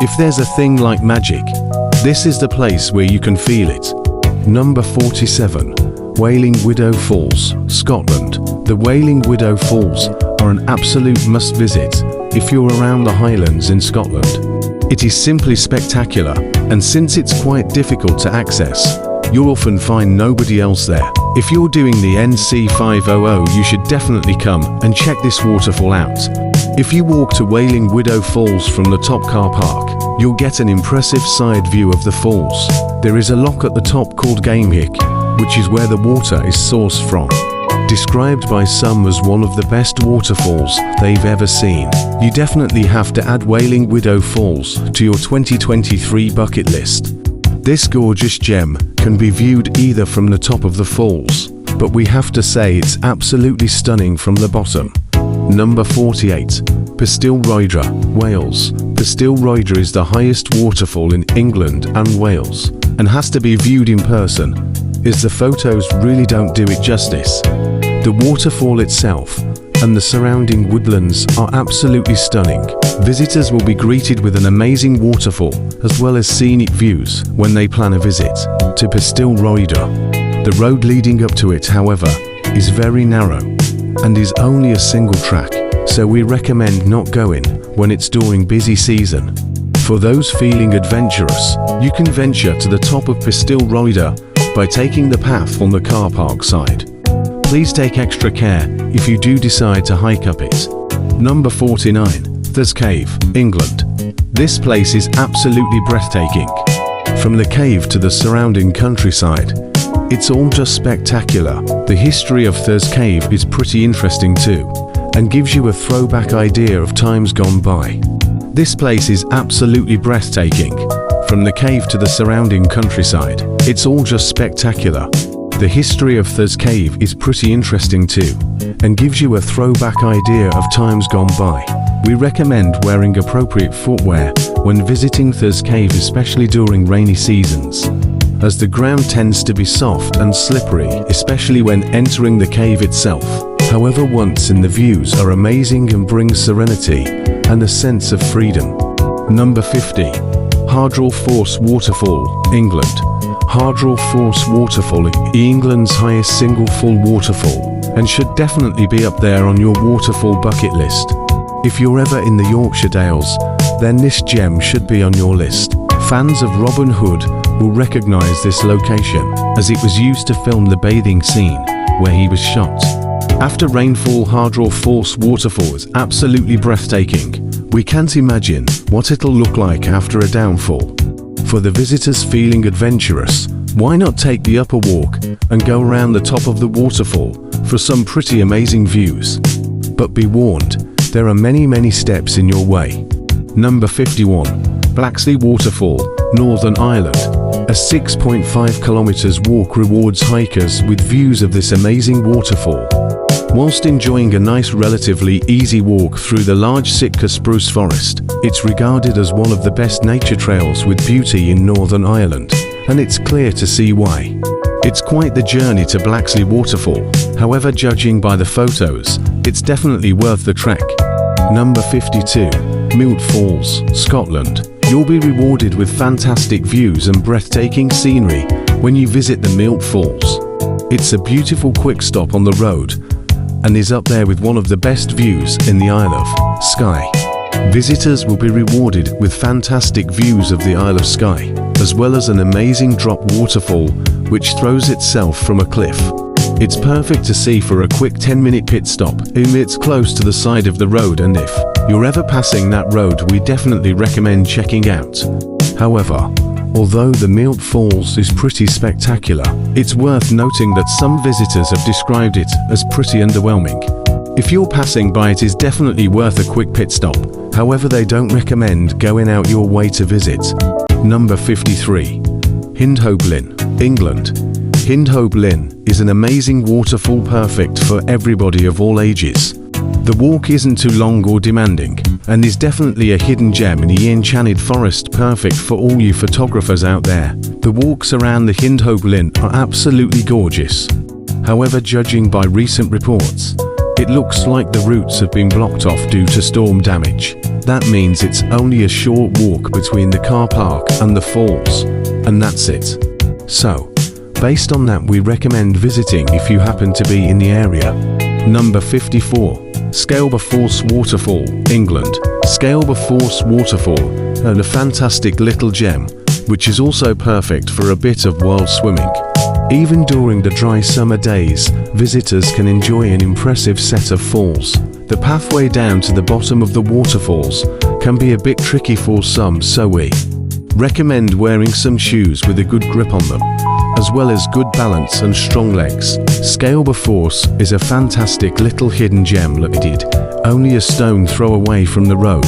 If there's a thing like magic, this is the place where you can feel it. Number 47. Wailing Widow Falls, Scotland. The Wailing Widow Falls are an absolute must-visit if you're around the Highlands in Scotland. It is simply spectacular, and since it's quite difficult to access, you'll often find nobody else there. If you're doing the NC 500, you should definitely come and check this waterfall out. If you walk to Wailing Widow Falls from the top car park, you'll get an impressive side view of the falls. There is a lock at the top called Gamehick, which is where the water is sourced from. Described by some as one of the best waterfalls they've ever seen. You definitely have to add Wailing Widow Falls to your 2023 bucket list. This gorgeous gem can be viewed either from the top of the falls, but we have to say it's absolutely stunning from the bottom. Number 48. Pastille Roedre, Wales. Pastille Roedre is the highest waterfall in England and Wales, and has to be viewed in person, as the photos really don't do it justice. The waterfall itself and the surrounding woodlands are absolutely stunning. Visitors will be greeted with an amazing waterfall as well as scenic views when they plan a visit to Pastille Roedre. The road leading up to it, however, is very narrow and is only a single track, so we recommend not going when it's during busy season. For those feeling adventurous, you can venture to the top of Pastille Roedre by taking the path on the car park side. please take extra care if you do decide to hike up it. Number 49. There's Cave, England. This place is absolutely breathtaking. From the cave to the surrounding countryside, it's all just spectacular. The history of Thurs Cave is pretty interesting too, and gives you a throwback idea of times gone by. This place is absolutely breathtaking. From the cave to the surrounding countryside, it's all just spectacular. The history of Thurs Cave is pretty interesting too, and gives you a throwback idea of times gone by. We recommend wearing appropriate footwear when visiting Thurs Cave, especially during rainy seasons, as the ground tends to be soft and slippery, especially when entering the cave itself. However, once in, the views are amazing and bring serenity and a sense of freedom. Number 50. Rhyl Falls Waterfall, England. Rhyl Falls Waterfall is England's highest single full waterfall, and should definitely be up there on your waterfall bucket list. If you're ever in the Yorkshire Dales, then this gem should be on your list. Fans of Robin Hood will recognise this location, as it was used to film the bathing scene where he was shot. After rainfall, Rhyl Falls Waterfall is absolutely breathtaking. We can't imagine what it'll look like after a downfall. For the visitors feeling adventurous, why not take the upper walk and go around the top of the waterfall for some pretty amazing views. But be warned, there are many steps in your way. Number 51. Blacksley Waterfall, Northern Ireland. A 6.5 kilometers walk rewards hikers with views of this amazing waterfall. Whilst enjoying a nice relatively easy walk through the large Sitka spruce forest, it's regarded as one of the best nature trails with beauty in Northern Ireland, and it's clear to see why. It's quite the journey to Blacksley Waterfall, however, judging by the photos, it's definitely worth the trek. Number 52. Melvic Falls, Scotland. You'll be rewarded with fantastic views and breathtaking scenery when you visit the Melvic Falls. It's a beautiful quick stop on the road, and is up there with one of the best views in the Isle of Skye. Visitors will be rewarded with fantastic views of the Isle of Skye, as well as an amazing drop waterfall which throws itself from a cliff. It's perfect to see for a quick 10-minute pit stop. It's close to the side of the road, and if you're ever passing that road, we definitely recommend checking out. However, although the Melvic Falls is pretty spectacular, it's worth noting that some visitors have described it as pretty underwhelming. If you're passing by, it is definitely worth a quick pit stop. However, they don't recommend going out your way to visit. Number 53. Hindhall, England. Hindhall is an amazing waterfall perfect for everybody of all ages. The walk isn't too long or demanding, and is definitely a hidden gem in the enchanted forest, perfect for all you photographers out there. The walks around the Hindhall are absolutely gorgeous. However, judging by recent reports, it looks like the routes have been blocked off due to storm damage. That means it's only a short walk between the car park and the falls, and that's it. So, based on that, we recommend visiting if you happen to be in the area. Number 54. Scalba Force Waterfall, England. Scalba Force Waterfall, and a fantastic little gem, which is also perfect for a bit of wild swimming. Even during the dry summer days, visitors can enjoy an impressive set of falls. The pathway down to the bottom of the waterfalls can be a bit tricky for some, so we recommend wearing some shoes with a good grip on them, as well as good balance and strong legs. Scalba Force is a fantastic little hidden gem located only a stone throw away from the road.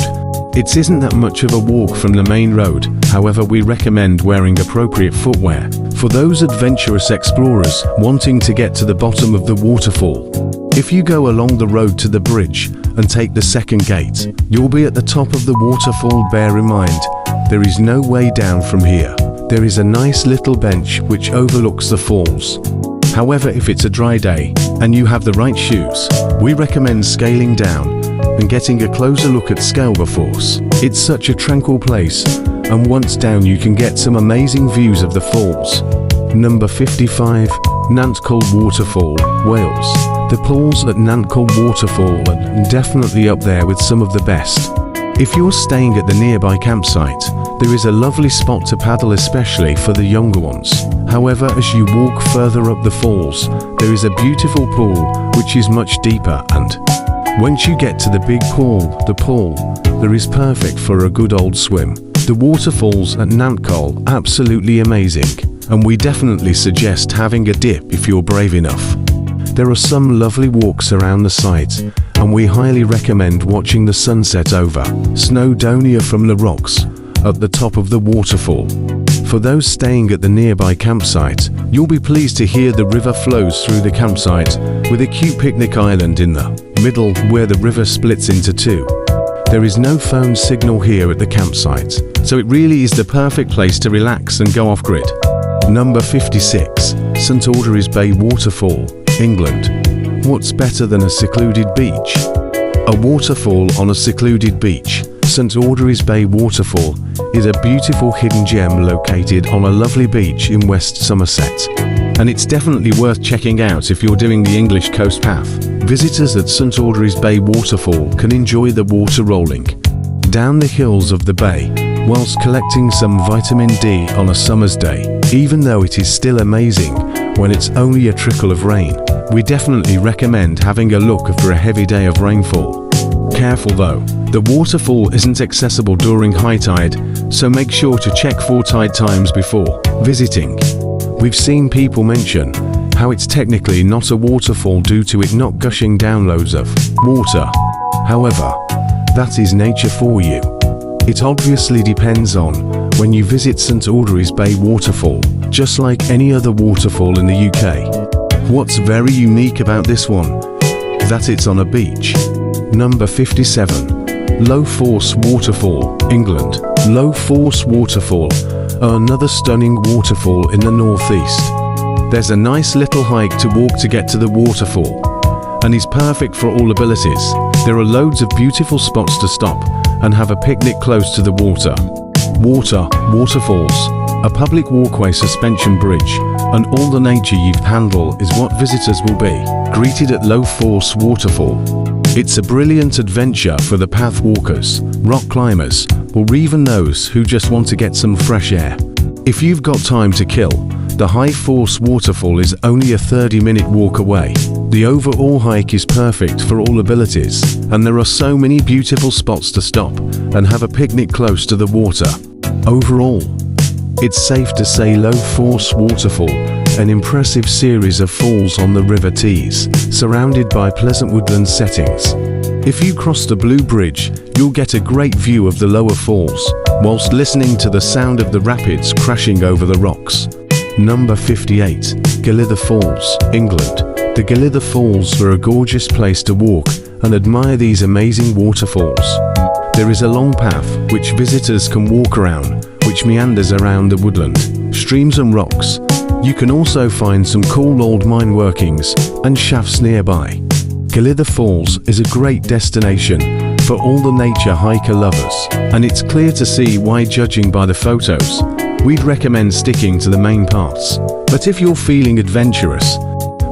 It isn't that much of a walk from the main road, however we recommend wearing appropriate footwear for those adventurous explorers wanting to get to the bottom of the waterfall. If you go along the road to the bridge and take the second gate, you'll be at the top of the waterfall. Bear in mind, there is no way down from here. There is a nice little bench which overlooks the falls. However, if it's a dry day and you have the right shoes, we recommend scaling down and getting a closer look at Scalba Force. It's such a tranquil place, and once down you can get some amazing views of the falls. Number 55. Nantcol Waterfall, Wales. The pools at Nantcol Waterfall are definitely up there with some of the best. If you're staying at the nearby campsite, There is a lovely spot to paddle, especially for the younger ones. However, as you walk further up the falls, there is a beautiful pool which is much deeper, and once you get to the big pool, there is perfect for a good old swim. The waterfalls at Nantcol absolutely amazing, and we definitely suggest having a dip if you're brave enough. There are some lovely walks around the site, and we highly recommend watching the sunset over Snowdonia from the rocks at the top of the waterfall. For those staying at the nearby campsite, you'll be pleased to hear the river flows through the campsite with a cute picnic island in the middle where the river splits into two. There is no phone signal here at the campsite, so it really is the perfect place to relax and go off-grid. Number 56. St Audreys Bay Waterfall, England. What's better than a secluded beach? A waterfall on a secluded beach. St Audreys Bay Waterfall is a beautiful hidden gem located on a lovely beach in West Somerset, and it's definitely worth checking out if you're doing the English coast path. Visitors at St Audreys Bay Waterfall can enjoy the water rolling down the hills of the bay whilst collecting some vitamin D on a summer's day. Even though it is still amazing when it's only a trickle of rain, we definitely recommend having a look for a heavy day of rainfall. Careful though, the waterfall isn't accessible during high tide, so make sure to check for tide times before visiting. We've seen people mention how it's technically not a waterfall due to it not gushing down loads of water. However, that is nature for you. It obviously depends on when you visit St Audreys Bay Waterfall, just like any other waterfall in the UK. What's very unique about this one? That it's on a beach. Number 57. Low Force Waterfall, England. Low Force Waterfall are another stunning waterfall in the northeast. There's a nice little hike to walk to get to the waterfall, and is perfect for all abilities. There are loads of beautiful spots to stop and have a picnic close to the water. Waterfalls, a public walkway, suspension bridge, and all the nature you've handled is what visitors will be greeted at Low Force Waterfall. It's a brilliant adventure for the path walkers, rock climbers, or even those who just want to get some fresh air. If you've got time to kill, the High Force Waterfall is only a 30-minute walk away. The overall hike is perfect for all abilities, and there are so many beautiful spots to stop and have a picnic close to the water. Overall, it's safe to say Low Force Waterfall, an impressive series of falls on the River Tees, surrounded by pleasant woodland settings. If you cross the Blue Bridge, you'll get a great view of the lower falls, whilst listening to the sound of the rapids crashing over the rocks. Number 58. Gilither Falls, England. The Gilither Falls are a gorgeous place to walk and admire these amazing waterfalls. There is a long path which visitors can walk around, which meanders around the woodland, streams and rocks. You can also find some cool old mine workings and shafts nearby. Gilither Falls is a great destination for all the nature hiker lovers, and it's clear to see why, judging by the photos. We'd recommend sticking to the main paths, but if you're feeling adventurous,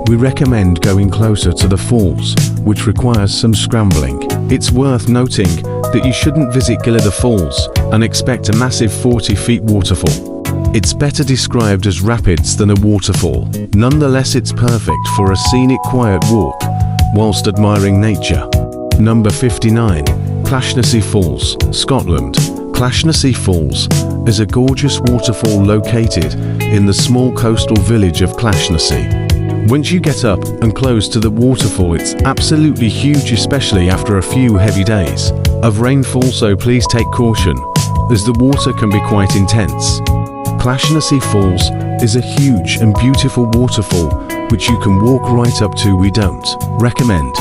we recommend going closer to the falls, which requires some scrambling. It's worth noting that you shouldn't visit Gilither Falls and expect a massive 40-feet waterfall. It's better described as rapids than a waterfall. Nonetheless, it's perfect for a scenic, quiet walk whilst admiring nature. Number 59. Clashnassy Falls, Scotland. Clashnassy Falls is a gorgeous waterfall located in the small coastal village of Clashnassy. Once you get up and close to the waterfall, it's absolutely huge, especially after a few heavy days of rainfall, so please take caution, as the water can be quite intense. Clashnassy Falls is a huge and beautiful waterfall which you can walk right up to. We don't recommend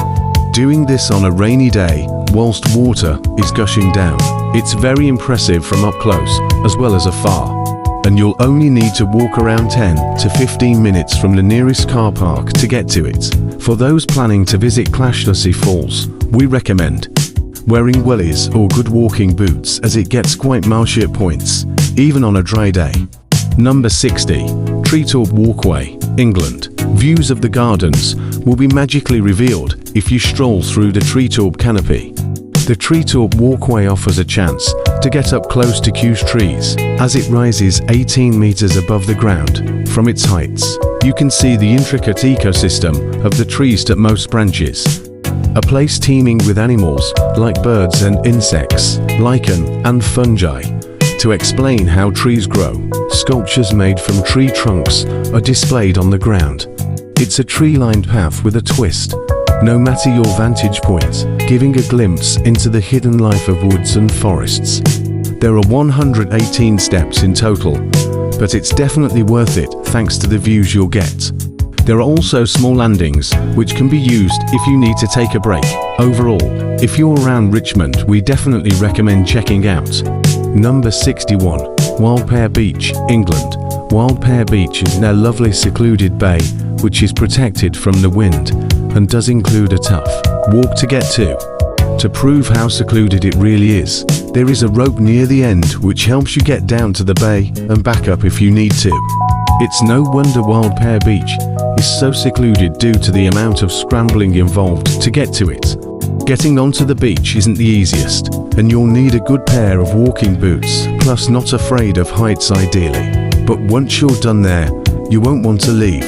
doing this on a rainy day whilst water is gushing down. It's very impressive from up close as well as afar, and you'll only need to walk around 10 to 15 minutes from the nearest car park to get to it. For those planning to visit Clashnassy Falls, we recommend wearing wellies or good walking boots, as it gets quite marshy at points, even on a dry day. Number 60. Treetop Walkway, England. Views of the gardens will be magically revealed if you stroll through the treetop canopy. The Treetop Walkway offers a chance to get up close to Cowes trees. As it rises 18 meters above the ground, from its heights, you can see the intricate ecosystem of the tree's topmost branches. A place teeming with animals like birds and insects, lichen and fungi. To explain how trees grow, sculptures made from tree trunks are displayed on the ground. It's a tree-lined path with a twist, no matter your vantage point, giving a glimpse into the hidden life of woods and forests. There are 118 steps in total, but it's definitely worth it thanks to the views you'll get. There are also small landings, which can be used if you need to take a break. Overall, if you're around Richmond, we definitely recommend checking out. Number 61. Wildpear Beach, England. Wildpear Beach is a lovely secluded bay, which is protected from the wind, and does include a tough walk to get to. To prove how secluded it really is, there is a rope near the end which helps you get down to the bay and back up if you need to. It's no wonder Wildpear Beach is so secluded due to the amount of scrambling involved to get to it. Getting onto the beach isn't the easiest, and you'll need a good pair of walking boots, plus not afraid of heights ideally. But once you're done there, you won't want to leave.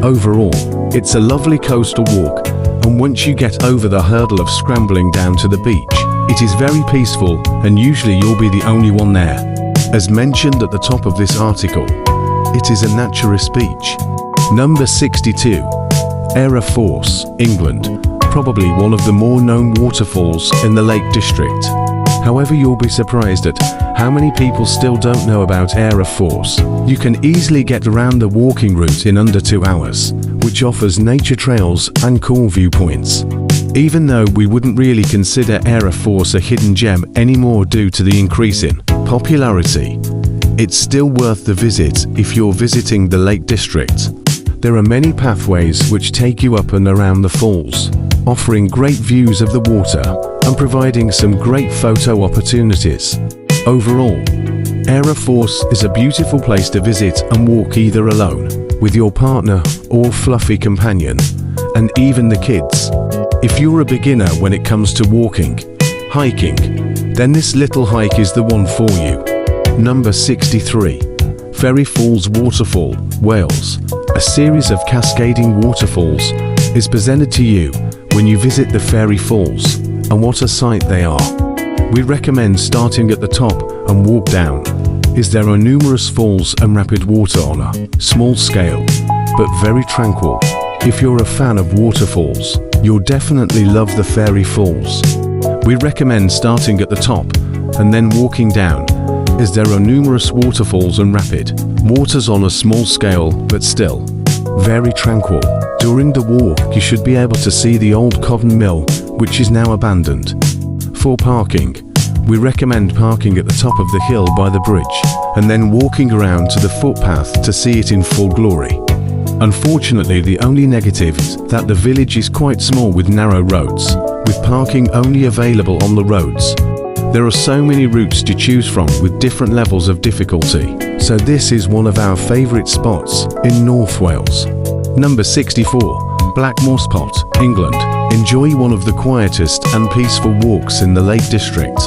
Overall, it's a lovely coastal walk, and once you get over the hurdle of scrambling down to the beach, it is very peaceful, and usually you'll be the only one there. As mentioned at the top of this article, it is a naturist beach. Number 62. Rhyl Falls, England. Probably one of the more known waterfalls in the Lake District. However, you'll be surprised at how many people still don't know about Rhyl Falls. You can easily get around the walking route in under 2 hours, which offers nature trails and cool viewpoints. Even though we wouldn't really consider Rhyl Falls a hidden gem anymore due to the increase in popularity, it's still worth the visit if you're visiting the Lake District. There are many pathways which take you up and around the falls, offering great views of the water and providing some great photo opportunities. Overall, Rhyl Falls is a beautiful place to visit and walk either alone, with your partner or fluffy companion, and even the kids. If you're a beginner when it comes to walking, hiking, then this little hike is the one for you. Number 63. Rhyl Falls Waterfall, Wales. A series of cascading waterfalls is presented to you when you visit the Rhyl Falls, and what a sight they are. We recommend starting at the top and walk down, as there are numerous falls and rapid water on a small scale, but very tranquil. If you're a fan of waterfalls, you'll definitely love the Rhyl Falls. We recommend starting at the top and then walking down, as there are numerous waterfalls and rapid waters on a small scale, but still very tranquil. During the walk, you should be able to see the old Covent Mill, which is now abandoned. For parking, we recommend parking at the top of the hill by the bridge, and then walking around to the footpath to see it in full glory. Unfortunately, the only negative is that the village is quite small with narrow roads, with parking only available on the roads. There are so many routes to choose from with different levels of difficulty, so this is one of our favourite spots in North Wales. Number 64. Moss-Tor, England. Enjoy one of the quietest and peaceful walks in the Lake District.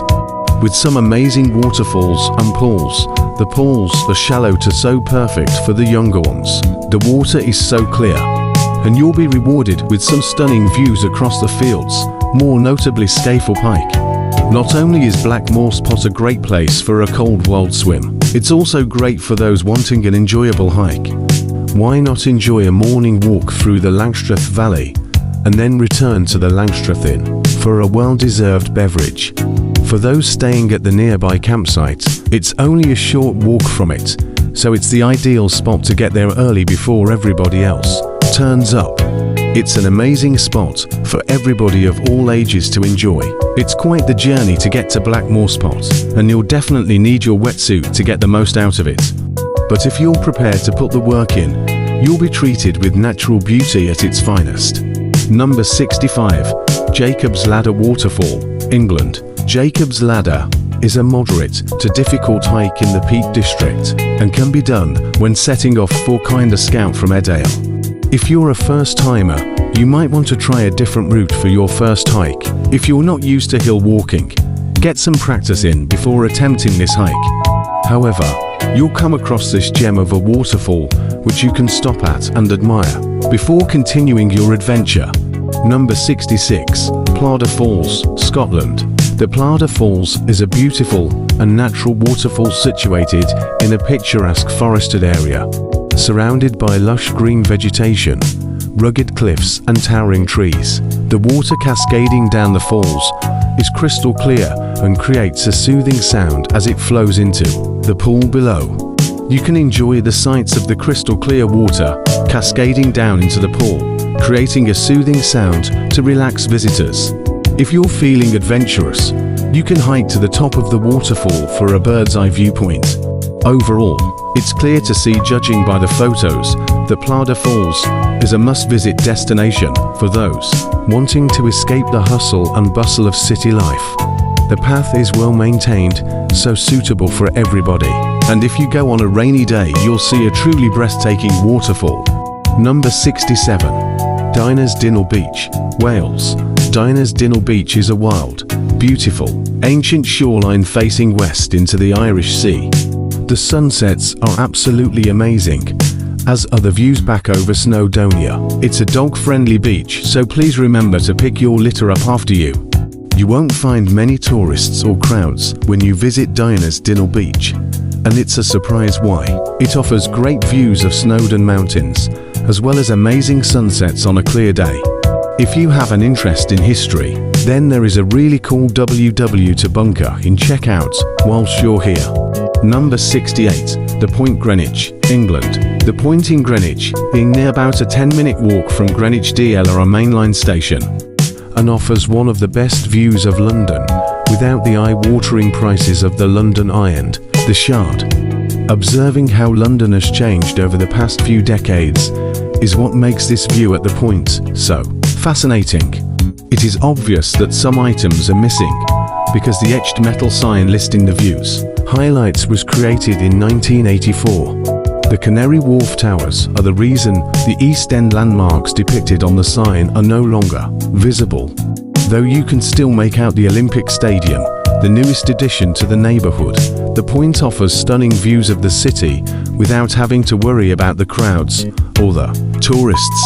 With some amazing waterfalls and pools. The pools are shallow to so perfect for the younger ones. The water is so clear, and you'll be rewarded with some stunning views across the fields, more notably Scafell Pike. Not only is Moss-Tor a great place for a cold world swim, it's also great for those wanting an enjoyable hike. Why not enjoy a morning walk through the Langstrath Valley, and then return to the Langstrath Inn for a well-deserved beverage? For those staying at the nearby campsite, it's only a short walk from it, so it's the ideal spot to get there early before everybody else turns up. It's an amazing spot for everybody of all ages to enjoy. It's quite the journey to get to Moss-Tor, and you'll definitely need your wetsuit to get the most out of it. But if you're prepared to put the work in, you'll be treated with natural beauty at its finest. Number 65. Jacob's Ladder Waterfall, England. Jacob's Ladder is a moderate to difficult hike in the Peak District, and can be done when setting off for Kinder Scout from Airedale. If you're a first-timer, you might want to try a different route for your first hike. If you're not used to hill walking, Get some practice in before attempting this hike. However, you'll come across this gem of a waterfall which you can stop at and admire before continuing your adventure. Number 66. Padley Falls, Scotland. The Padley Falls is a beautiful and natural waterfall situated in a picturesque forested area, surrounded by lush green vegetation, rugged cliffs and towering trees. The water cascading down the falls is crystal clear and creates a soothing sound as it flows into the pool below. You can enjoy the sights of the crystal clear water cascading down into the pool, creating a soothing sound to relax visitors. If you're feeling adventurous, you can hike to the top of the waterfall for a bird's eye viewpoint. Overall, it's clear to see, judging by the photos, that Padley Falls is a must-visit destination for those wanting to escape the hustle and bustle of city life. The path is well maintained, so suitable for everybody, and if you go on a rainy day, you'll see a truly breathtaking waterfall. Number 67. Dunstan-in-the-East Beach, Wales. Dunstan-in-the-East Beach is a wild, beautiful, ancient shoreline facing west into the Irish Sea. The sunsets are absolutely amazing, as are the views back over Snowdonia. It's a dog-friendly beach, so please remember to pick your litter up after you. You won't find many tourists or crowds when you visit Dunstan-in-the-East Beach, and it's a surprise why. It offers great views of Snowdon Mountains, as well as amazing sunsets on a clear day. If you have an interest in history, then there is a really cool WW to bunker in check out whilst you're here. Number 68. The Point Greenwich, England. The Point in Greenwich, being near about a 10-minute walk from Greenwich DLR mainline station, and offers one of the best views of London without the eye-watering prices of the London Eye and the Shard. Observing how London has changed over the past few decades is what makes this view at the Point so fascinating. It is obvious that some items are missing because the etched metal sign listing the view's highlights was created in 1984. The Canary Wharf Towers are the reason the East End landmarks depicted on the sign are no longer visible, though you can still make out the Olympic Stadium, the newest addition to the neighbourhood. The Point offers stunning views of the city without having to worry about the crowds or the tourists.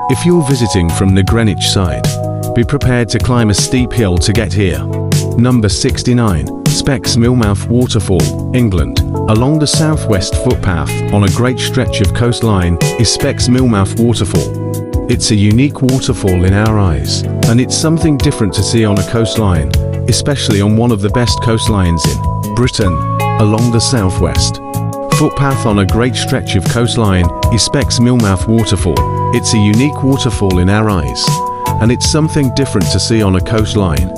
If you're visiting from the Greenwich side, be prepared to climb a steep hill to get here. Number 69. Smo Waterfall, England. Along the southwest footpath on a great stretch of coastline is Smo Waterfall. It's a unique waterfall in our eyes, and it's something different to see on a coastline, especially on one of the best coastlines in Britain, along the southwest footpath on a great stretch of coastline is Smo Waterfall. It's a unique waterfall in our eyes, and it's something different to see on a coastline,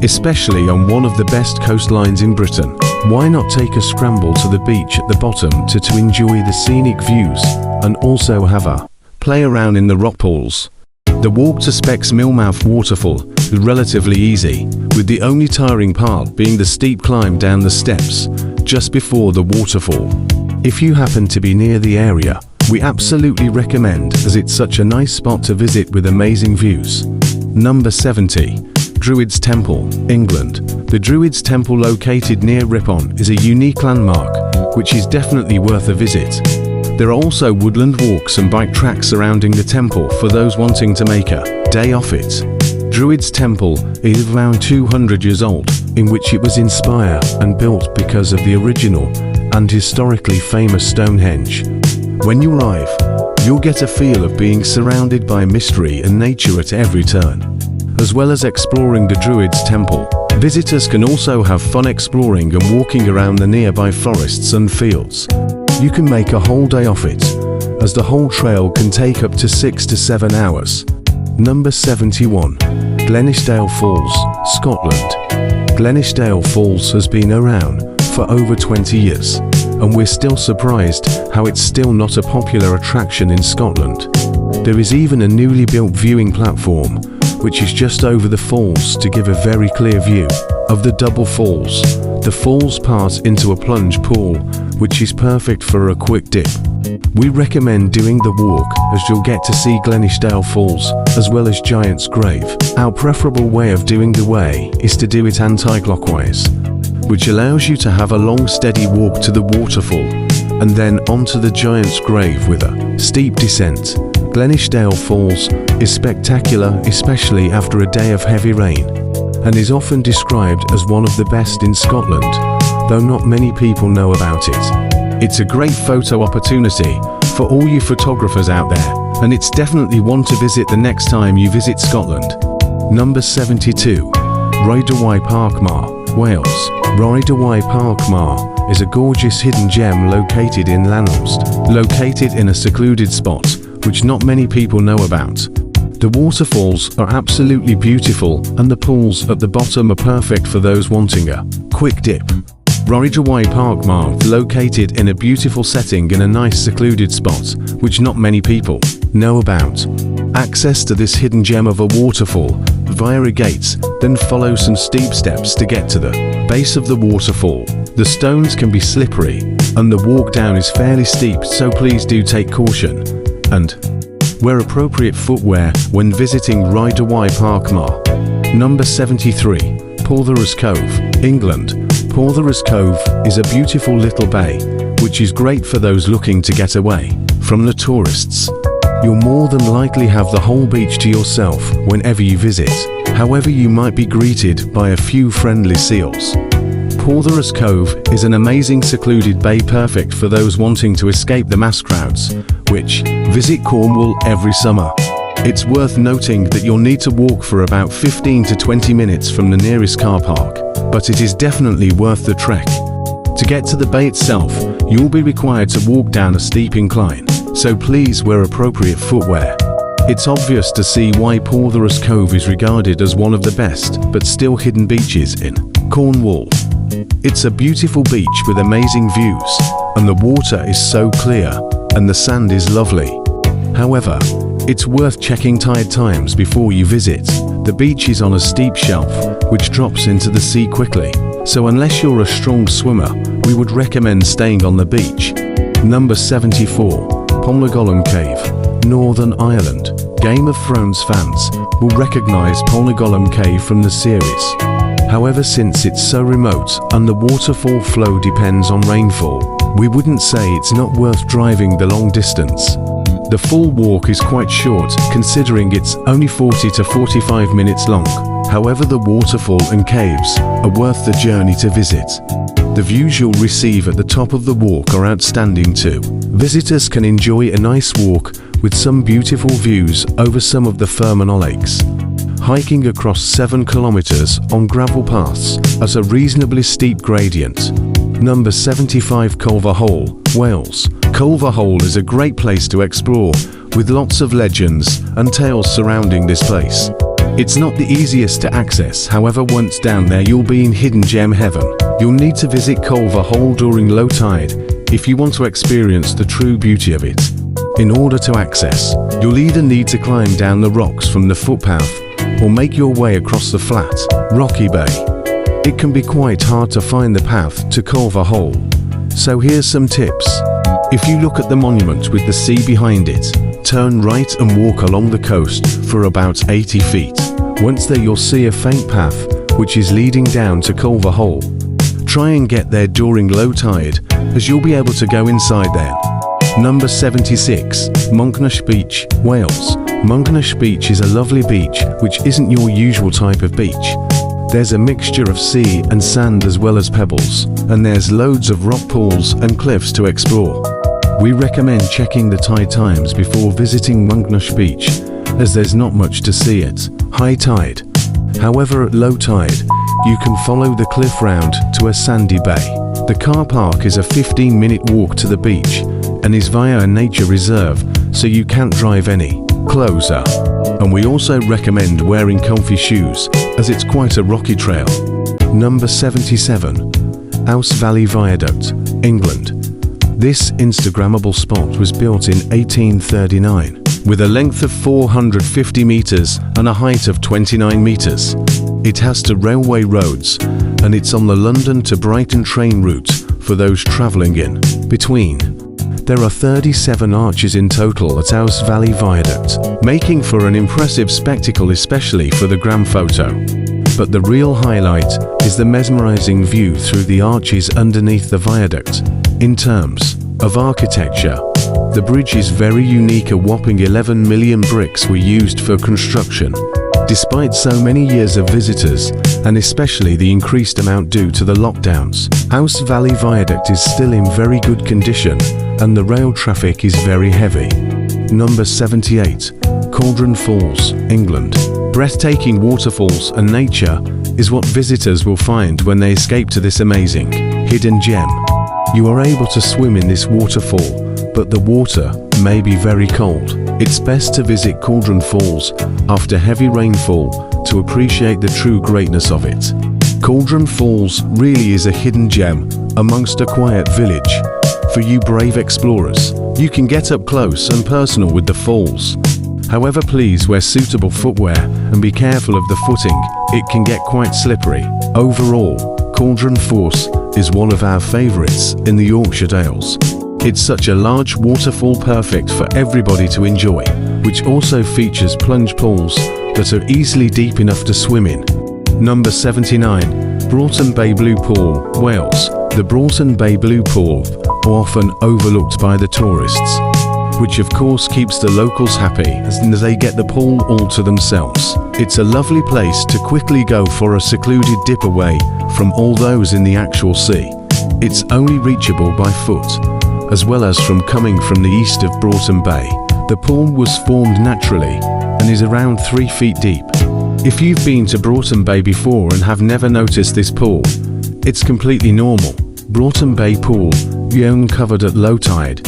especially on one of the best coastlines in Britain. Why not take a scramble to the beach at the bottom to enjoy the scenic views and also have a play around in the rock pools? The walk to Smo Waterfall is relatively easy, with the only tiring part being the steep climb down the steps just before the waterfall. If you happen to be near the area, we absolutely recommend, as it's such a nice spot to visit with amazing views. Number 70. Druids Temple, England. The Druids Temple, located near Ripon, is a unique landmark which is definitely worth a visit. There are also woodland walks and bike tracks surrounding the temple for those wanting to make a day off it. Druids Temple is around 200 years old, in which it was inspired and built because of the original and historically famous Stonehenge. When you arrive, you'll get a feel of being surrounded by mystery and nature at every turn. As well as exploring the Druids Temple, visitors can also have fun exploring and walking around the nearby forests and fields. You can make a whole day off it, as the whole trail can take up to 6 to 7 hours. Number 71. Glenishdale Falls, Scotland. Glenishdale Falls has been around for over 20 years, and we're still surprised how it's still not a popular attraction in Scotland. There is even a newly built viewing platform which is just over the falls to give a very clear view of the double falls. The falls pass into a plunge pool which is perfect for a quick dip. We recommend doing the walk as you'll get to see Glenishdale Falls as well as Giant's Grave. Our preferable way of doing the way is to do it anti-clockwise, which allows you to have a long steady walk to the waterfall and then onto the Giant's Grave with a steep descent. Glenishdale Falls is spectacular, especially after a day of heavy rain, and is often described as one of the best in Scotland, though not many people know about it. It's a great photo opportunity for all you photographers out there, and it's definitely one to visit the next time you visit Scotland. Number 72. Rhyl Falls, Wales. Rhyl Falls is a gorgeous hidden gem located in Lanelst, located in a secluded spot which not many people know about. The waterfalls are absolutely beautiful and the pools at the bottom are perfect for those wanting a quick dip. Rhyl Falls, located in a beautiful setting in a nice secluded spot which not many people know about. Access to this hidden gem of a waterfall via a gate, then follow some steep steps to get to the base of the waterfall. The stones can be slippery and the walk down is fairly steep, so please do take caution and wear appropriate footwear when visiting Rhyl Falls. Number 73. Audreys Cove, England. Audreys Cove is a beautiful little bay which is great for those looking to get away from the tourists. You'll more than likely have the whole beach to yourself whenever you visit. However, you might be greeted by a few friendly seals. Audreys Cove is an amazing secluded bay perfect for those wanting to escape the mass crowds which visit Cornwall every summer. It's worth noting that you'll need to walk for about 15 to 20 minutes from the nearest car park, but it is definitely worth the trek. To get to the bay itself, you'll be required to walk down a steep incline, so please wear appropriate footwear. It's obvious to see why Audreys Cove is regarded as one of the best but still hidden beaches in Cornwall. It's a beautiful beach with amazing views, and the water is so clear and the sand is lovely. However, it's worth checking tide times before you visit. The beach is on a steep shelf which drops into the sea quickly, so unless you're a strong swimmer, we would recommend staying on the beach. Number 74. Cave, Northern Ireland. Game of Thrones fans will recognise Cave from the series. However, since it's so remote and the waterfall flow depends on rainfall, we wouldn't say it's not worth driving the long distance. The full walk is quite short, considering it's only 40 to 45 minutes long. However, the waterfall and caves are worth the journey to visit. The views you'll receive at the top of the walk are outstanding too. Visitors can enjoy a nice walk with some beautiful views over some of the Fermanagh lakes. Hiking across 7 kilometers on gravel paths at a reasonably steep gradient. Number 75. Cove, Wales. Cove is a great place to explore, with lots of legends and tales surrounding this place. It's not the easiest to access, however once down there you'll be in hidden gem heaven. You'll need to visit Cove during low tide if you want to experience the true beauty of it. In order to access, you'll either need to climb down the rocks from the footpath or make your way across the flat, rocky bay. It can be quite hard to find the path to Cove, so here's some tips. If you look at the monument with the sea behind it, turn right and walk along the coast for about 80 feet. Once there you'll see a faint path which is leading down to Cove. Try and get there during low tide, as you'll be able to go inside then. Number 76. Monknesh Beach, Wales. Monknesh Beach is a lovely beach which isn't your usual type of beach. There's a mixture of sea and sand as well as pebbles, and there's loads of rock pools and cliffs to explore. We recommend checking the tide times before visiting Monknesh Beach, as there's not much to see at high tide. However, at low tide, you can follow the cliff round to a sandy bay. The car park is a 15-minute walk to the beach and is via a nature reserve, so you can't drive any closer. And we also recommend wearing comfy shoes, as it's quite a rocky trail. Number 77. Ouse Valley Viaduct, England. This Instagrammable spot was built in 1839, with a length of 450 metres and a height of 29 metres. It has 2 railway roads, and it's on the London to Brighton train route for those travelling in between. There are 37 arches in total at Ouse Valley Viaduct, making for an impressive spectacle especially for the gram photo. But the real highlight is the mesmerizing view through the arches underneath the viaduct. In terms of architecture, the bridge is very unique. A whopping 11 million bricks were used for construction. Despite so many years of visitors, and especially the increased amount due to the lockdowns, Ouse Valley Viaduct is still in very good condition, and the rail traffic is very heavy. Number 78. Rhyl Falls, England. Breathtaking waterfalls and nature is what visitors will find when they escape to this amazing, hidden gem. You are able to swim in this waterfall, but the water may be very cold. It's best to visit Rhyl Falls after heavy rainfall to appreciate the true greatness of it. Rhyl Falls really is a hidden gem amongst a quiet village. For you brave explorers, you can get up close and personal with the falls. However, please wear suitable footwear and be careful of the footing, it can get quite slippery. Overall, Rhyl Falls is one of our favourites in the Yorkshire Dales. It's such a large waterfall, perfect for everybody to enjoy, which also features plunge pools that are easily deep enough to swim in. Number 79. Broughton Bay Blue Pool, Wales. The Broughton Bay Blue Pool are often overlooked by the tourists, which of course keeps the locals happy as they get the pool all to themselves. It's a lovely place to quickly go for a secluded dip away from all those in the actual sea. It's only reachable by foot, as well as from coming from the east of Broughton Bay. The pool was formed naturally and is around 3 feet deep. If you've been to Broughton Bay before and have never noticed this pool, it's completely normal. Broughton Bay Pool is uncovered at low tide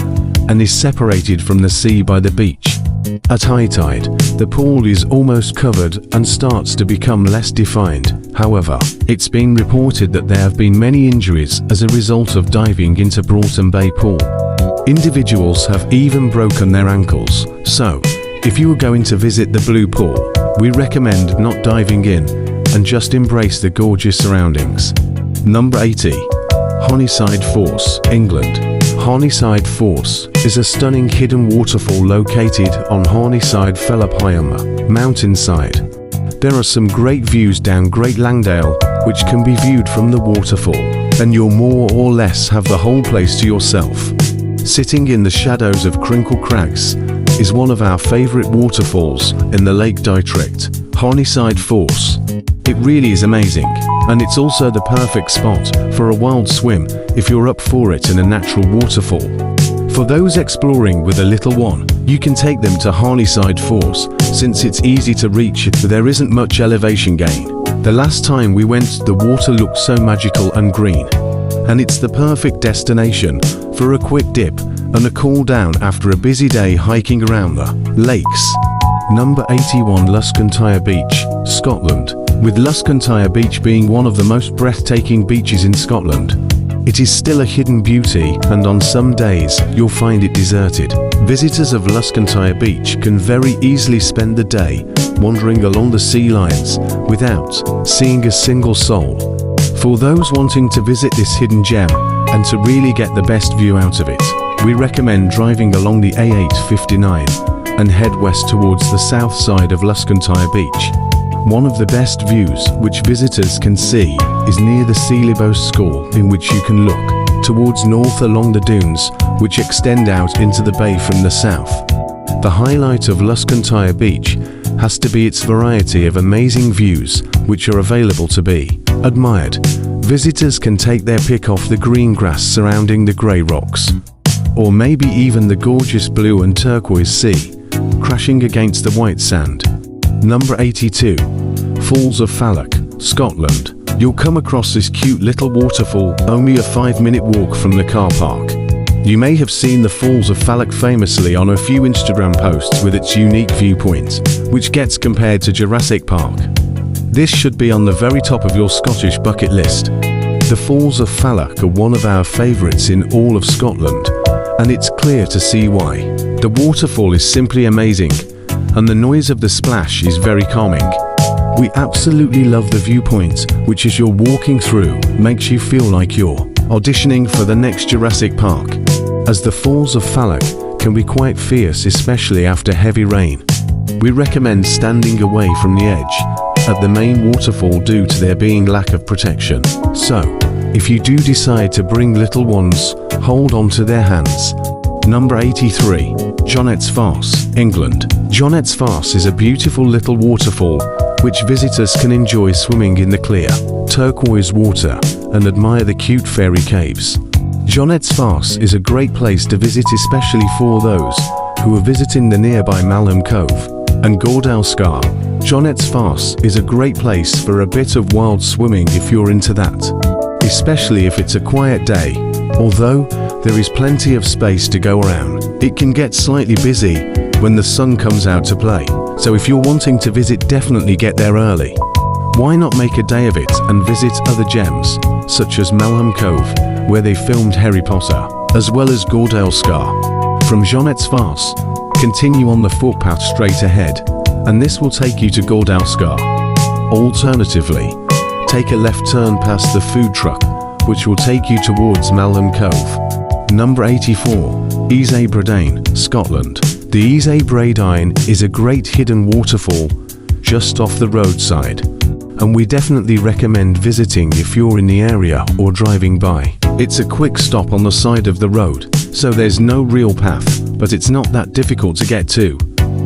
and is separated from the sea by the beach. At high tide, the pool is almost covered and starts to become less defined. However, it's been reported that there have been many injuries as a result of diving into Broughton Bay Pool. Individuals have even broken their ankles. So, if you are going to visit the Blue Pool, we recommend not diving in and just embrace the gorgeous surroundings. Number 80. Honeyside Force, England. Honeyside Force is a stunning hidden waterfall located on Honeyside Fellop mountainside. There are some great views down Great Langdale, which can be viewed from the waterfall, and you'll more or less have the whole place to yourself. Sitting in the shadows of Crinkle Crags is one of our favourite waterfalls in the Lake District, Honeyside Force. It really is amazing, and it's also the perfect spot for a wild swim if you're up for it in a natural waterfall. For those exploring with a little one, you can take them to Honeyside Force since it's easy to reach, but there isn't much elevation gain. The last time we went, the water looked so magical and green, and it's the perfect destination for a quick dip and a cool down after a busy day hiking around the lakes. Number 81. Luscontyre Beach, Scotland. With Luscontyre Beach being one of the most breathtaking beaches in Scotland, it is still a hidden beauty, and on some days you'll find it deserted. Visitors of Luscontyre Beach can very easily spend the day wandering along the sea lines without seeing a single soul. For those wanting to visit this hidden gem and to really get the best view out of it, we recommend driving along the A859 and head west towards the south side of Luscontyre Beach. One of the best views which visitors can see is near the Sealibos School, in which you can look towards north along the dunes which extend out into the bay from the south. The highlight of Luscontyre Beach has to be its variety of amazing views which are available to be admired. Visitors can take their pick off the green grass surrounding the grey rocks, or maybe even the gorgeous blue and turquoise sea crashing against the white sand. Number 82. Falls of Falloch, Scotland. You'll come across this cute little waterfall only a 5-minute walk from the car park. You may have seen the Falls of Falloch famously on a few Instagram posts with its unique viewpoint, which gets compared to Jurassic Park. This should be on the very top of your Scottish bucket list. The Falls of Falloch are one of our favourites in all of Scotland, and it's clear to see why. The waterfall is simply amazing, and the noise of the splash is very calming. We absolutely love the viewpoint, which as you're walking through makes you feel like you're auditioning for the next Jurassic Park. as the Falls of Falloch can be quite fierce, especially after heavy rain. We recommend standing away from the edge at the main waterfall due to there being lack of protection. So, if you do decide to bring little ones, hold on to their hands. Number 83. Jonet's Farce, England. Jonet's Farce is a beautiful little waterfall which visitors can enjoy swimming in the clear, turquoise water and admire the cute fairy caves. Jonet's Farce is a great place to visit, especially for those who are visiting the nearby Malham Cove and Gordale Scar. Jonet's Farce is a great place for a bit of wild swimming if you're into that, especially if it's a quiet day. Although there is plenty of space to go around, it can get slightly busy when the sun comes out to play. So if you're wanting to visit, definitely get there early. Why not make a day of it and visit other gems, such as Malham Cove, where they filmed Harry Potter, as well as Gordale Scar. From Jonet's Farce, continue on the footpath straight ahead, and this will take you to Gordale Scar. Alternatively, take a left turn past the food truck, which will take you towards Malham Cove. Number 84. Ease Bradine, Scotland. The Ease Bradine is a great hidden waterfall just off the roadside, and we definitely recommend visiting if you're in the area or driving by. It's a quick stop on the side of the road, so there's no real path, but it's not that difficult to get to.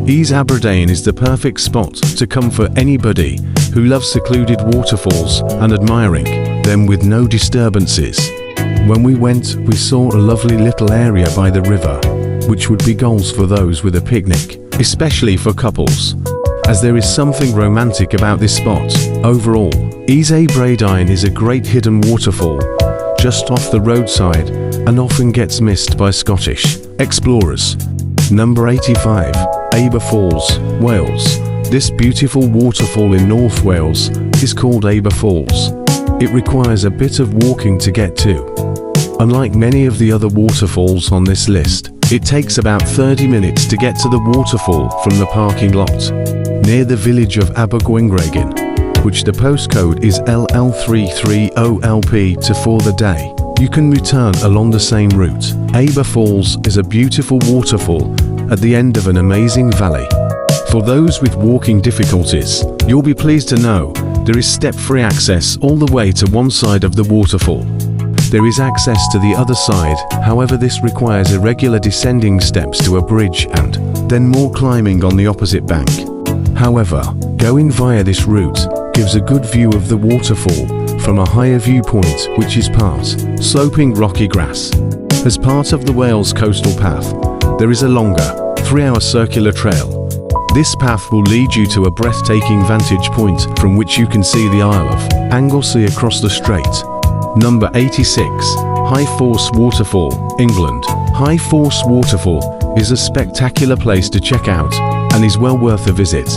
Ease Bradine is the perfect spot to come for anybody who loves secluded waterfalls and admiring them with no disturbances. When we went, we saw a lovely little area by the river, which would be goals for those with a picnic, especially for couples, as there is something romantic about this spot. Overall, Ease Bradine is a great hidden waterfall just off the roadside and often gets missed by Scottish explorers. Number 85. Aber Falls, Wales. This beautiful waterfall in North Wales is called Aber Falls. It requires a bit of walking to get to. Unlike many of the other waterfalls on this list, it takes about 30 minutes to get to the waterfall from the parking lot near the village of Abergwyngregin, which the postcode is LL330LP to for the day. You can return along the same route. Aber Falls is a beautiful waterfall at the end of an amazing valley. For those with walking difficulties, you'll be pleased to know there is step-free access all the way to one side of the waterfall. There is access to the other side, however this requires irregular descending steps to a bridge and then more climbing on the opposite bank. However, going via this route gives a good view of the waterfall from a higher viewpoint, which is part sloping rocky grass. As part of the Wales Coastal Path, there is a longer 3-hour circular trail. This path will lead you to a breathtaking vantage point from which you can see the Isle of Anglesey across the strait. Number 86. High Force Waterfall, England. High Force Waterfall is a spectacular place to check out and is well worth a visit.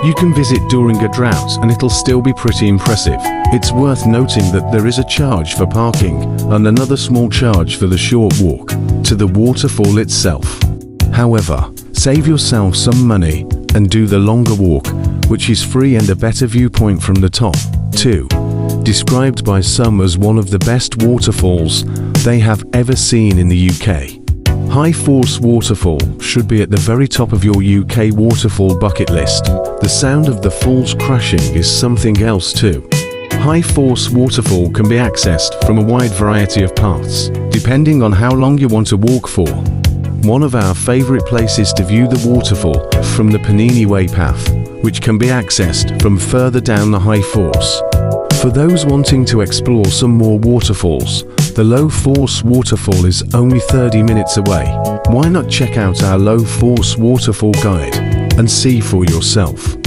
You can visit during a drought and it'll still be pretty impressive. It's worth noting that there is a charge for parking and another small charge for the short walk to the waterfall itself. However, save yourself some money and do the longer walk, which is free and a better viewpoint from the top, too. Described by some as one of the best waterfalls they have ever seen in the UK. High Force Waterfall should be at the very top of your UK waterfall bucket list. The sound of the falls crashing is something else too. High Force Waterfall can be accessed from a wide variety of paths, depending on how long you want to walk for. One of our favourite places to view the waterfall from the Panini Way path, which can be accessed from further down the High Force. For those wanting to explore some more waterfalls, the Low Force Waterfall is only 30 minutes away. Why not check out our Low Force Waterfall guide and see for yourself?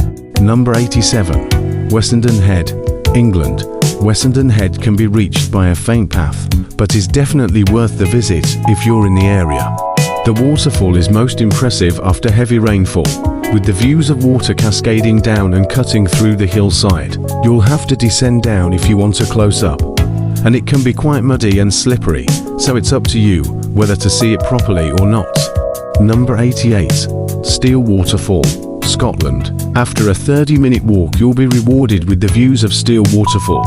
Number 87. Wessenden Head, England. Wessenden Head can be reached by a faint path, but is definitely worth the visit if you're in the area. The waterfall is most impressive after heavy rainfall, with the views of water cascading down and cutting through the hillside. You'll have to descend down if you want a close-up, and it can be quite muddy and slippery, so it's up to you whether to see it properly or not. Number 88. Steel Waterfall, Scotland. After a 30-minute walk, you'll be rewarded with the views of Steel Waterfall.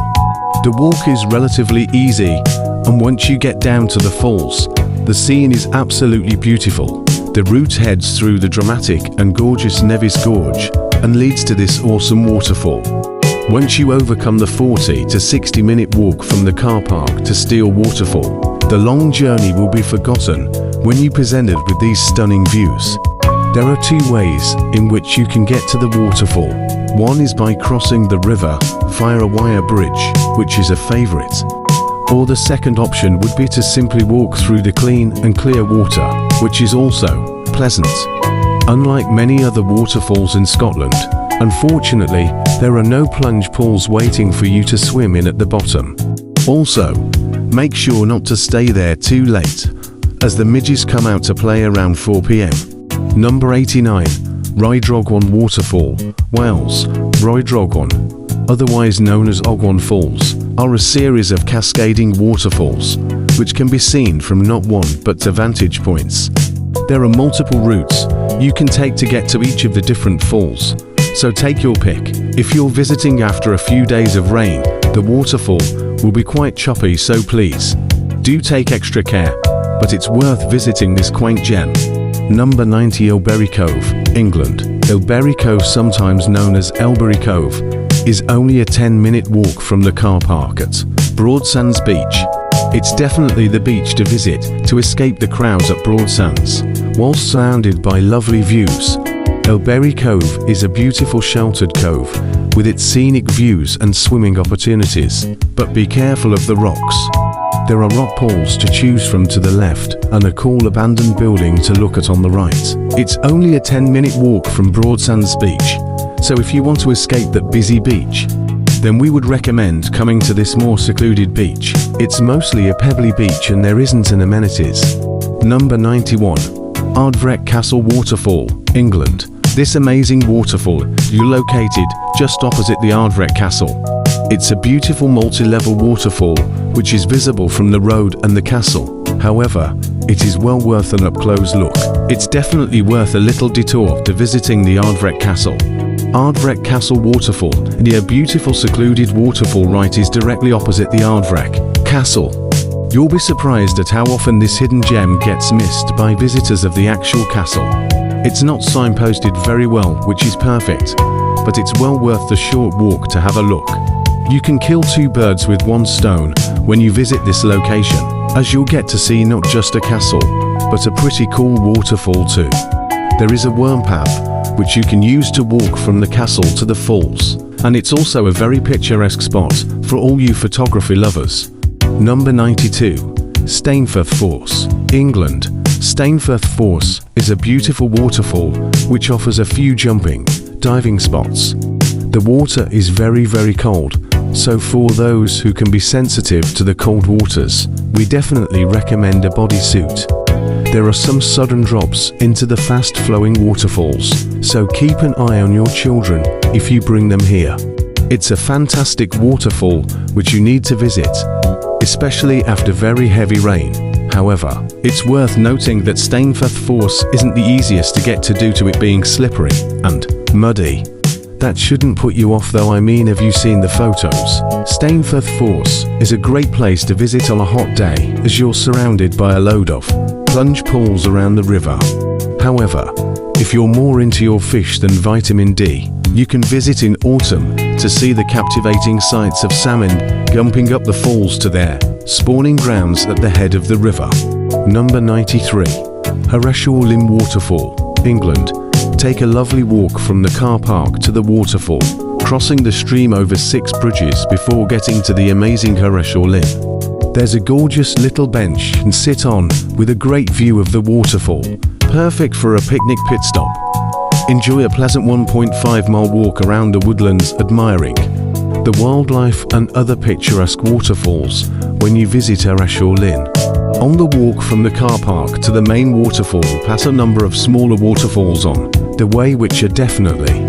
The walk is relatively easy, and once you get down to the falls, The scene is absolutely beautiful. The route heads through the dramatic and gorgeous Nevis Gorge and leads to this awesome waterfall. Once you overcome the 40 to 60-minute walk from the car park to Steel Waterfall, the long journey will be forgotten when you presented with these stunning views. There are two ways in which you can get to the waterfall. One is by crossing the river via a wire bridge, which is a favourite. Or the second option would be to simply walk through the clean and clear water, which is also pleasant. Unlike many other waterfalls in Scotland, unfortunately, there are no plunge pools waiting for you to swim in at the bottom. Also, make sure not to stay there too late, as the midges come out to play around 4 p.m. Number 89, Rhyl Waterfall Wales. Rhyl, otherwise known as Rhyl Falls, are a series of cascading waterfalls, which can be seen from not one but two vantage points. There are multiple routes you can take to get to each of the different falls, so take your pick. If you're visiting after a few days of rain, the waterfall will be quite choppy, so please do take extra care, but it's worth visiting this quaint gem. Number 90, Elberry Cove, England. Elberry Cove, sometimes known as Elberry Cove, is only a 10-minute walk from the car park at Broadsands Beach. It's definitely the beach to visit to escape the crowds at Broadsands, whilst surrounded by lovely views. Elberry Cove is a beautiful sheltered cove with its scenic views and swimming opportunities, but be careful of the rocks. There are rock pools to choose from to the left and a cool abandoned building to look at on the right. It's only a 10-minute walk from Broadsands Beach, so if you want to escape that busy beach, then we would recommend coming to this more secluded beach. It's mostly a pebbly beach and there isn't an amenities. Number 91, Ardvreck Castle Waterfall, England. This amazing waterfall is located just opposite the Ardvreck Castle. It's a beautiful multi-level waterfall which is visible from the road and the castle. However, it is well worth an up-close look. It's definitely worth a little detour to visiting the Ardvreck Castle. Ardvreck Castle Waterfall, near beautiful secluded waterfall right, is directly opposite the Ardvreck Castle. You'll be surprised at how often this hidden gem gets missed by visitors of the actual castle. It's not signposted very well, which is perfect, but it's well worth the short walk to have a look. You can kill two birds with one stone when you visit this location, as you'll get to see not just a castle, but a pretty cool waterfall too. There is a worm path, which you can use to walk from the castle to the falls, and it's also a very picturesque spot for all you photography lovers. Number 92, Stainforth Force, England. Stainforth Force is a beautiful waterfall which offers a few jumping, diving spots. The water is very cold, so for those who can be sensitive to the cold waters, we definitely recommend a bodysuit. There are some sudden drops into the fast-flowing waterfalls, so keep an eye on your children if you bring them here. It's a fantastic waterfall which you need to visit, especially after very heavy rain. However, it's worth noting that Stainforth Force isn't the easiest to get to due to it being slippery and muddy. That shouldn't put you off though. I mean, have you seen the photos? Stainforth Force is a great place to visit on a hot day, as you're surrounded by a load of plunge pools around the river. However, if you're more into your fish than vitamin D, you can visit in autumn to see the captivating sights of salmon gumping up the falls to their spawning grounds at the head of the river. Number 93, Hindhall Waterfall, England. Take a lovely walk from the car park to the waterfall, crossing the stream over 6 bridges before getting to the amazing Hindhall. There's a gorgeous little bench you can sit on with a great view of the waterfall, perfect for a picnic pit stop. Enjoy a pleasant 1.5-mile walk around the woodlands, admiring the wildlife and other picturesque waterfalls when you visit Hindhall. On the walk from the car park to the main waterfall, pass a number of smaller waterfalls on the way which are definitely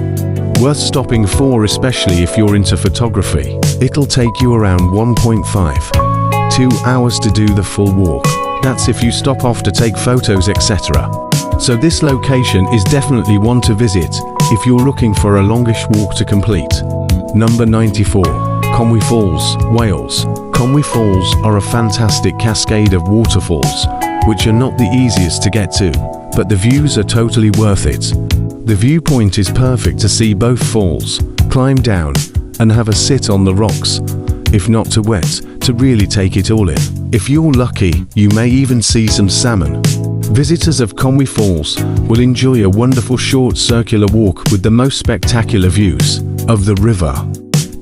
worth stopping for, especially if you're into photography. It'll take you around 1.5–2 hours to do the full walk. That's if you stop off to take photos, etc. So this location is definitely one to visit if you're looking for a longish walk to complete. Number 94, Conwy Falls, Wales. Conwy Falls are a fantastic cascade of waterfalls which are not the easiest to get to, but the views are totally worth it. The viewpoint is perfect to see both falls, climb down, and have a sit on the rocks, if not too wet, to really take it all in. If you're lucky, you may even see some salmon. Visitors of Conwy Falls will enjoy a wonderful short circular walk with the most spectacular views of the river.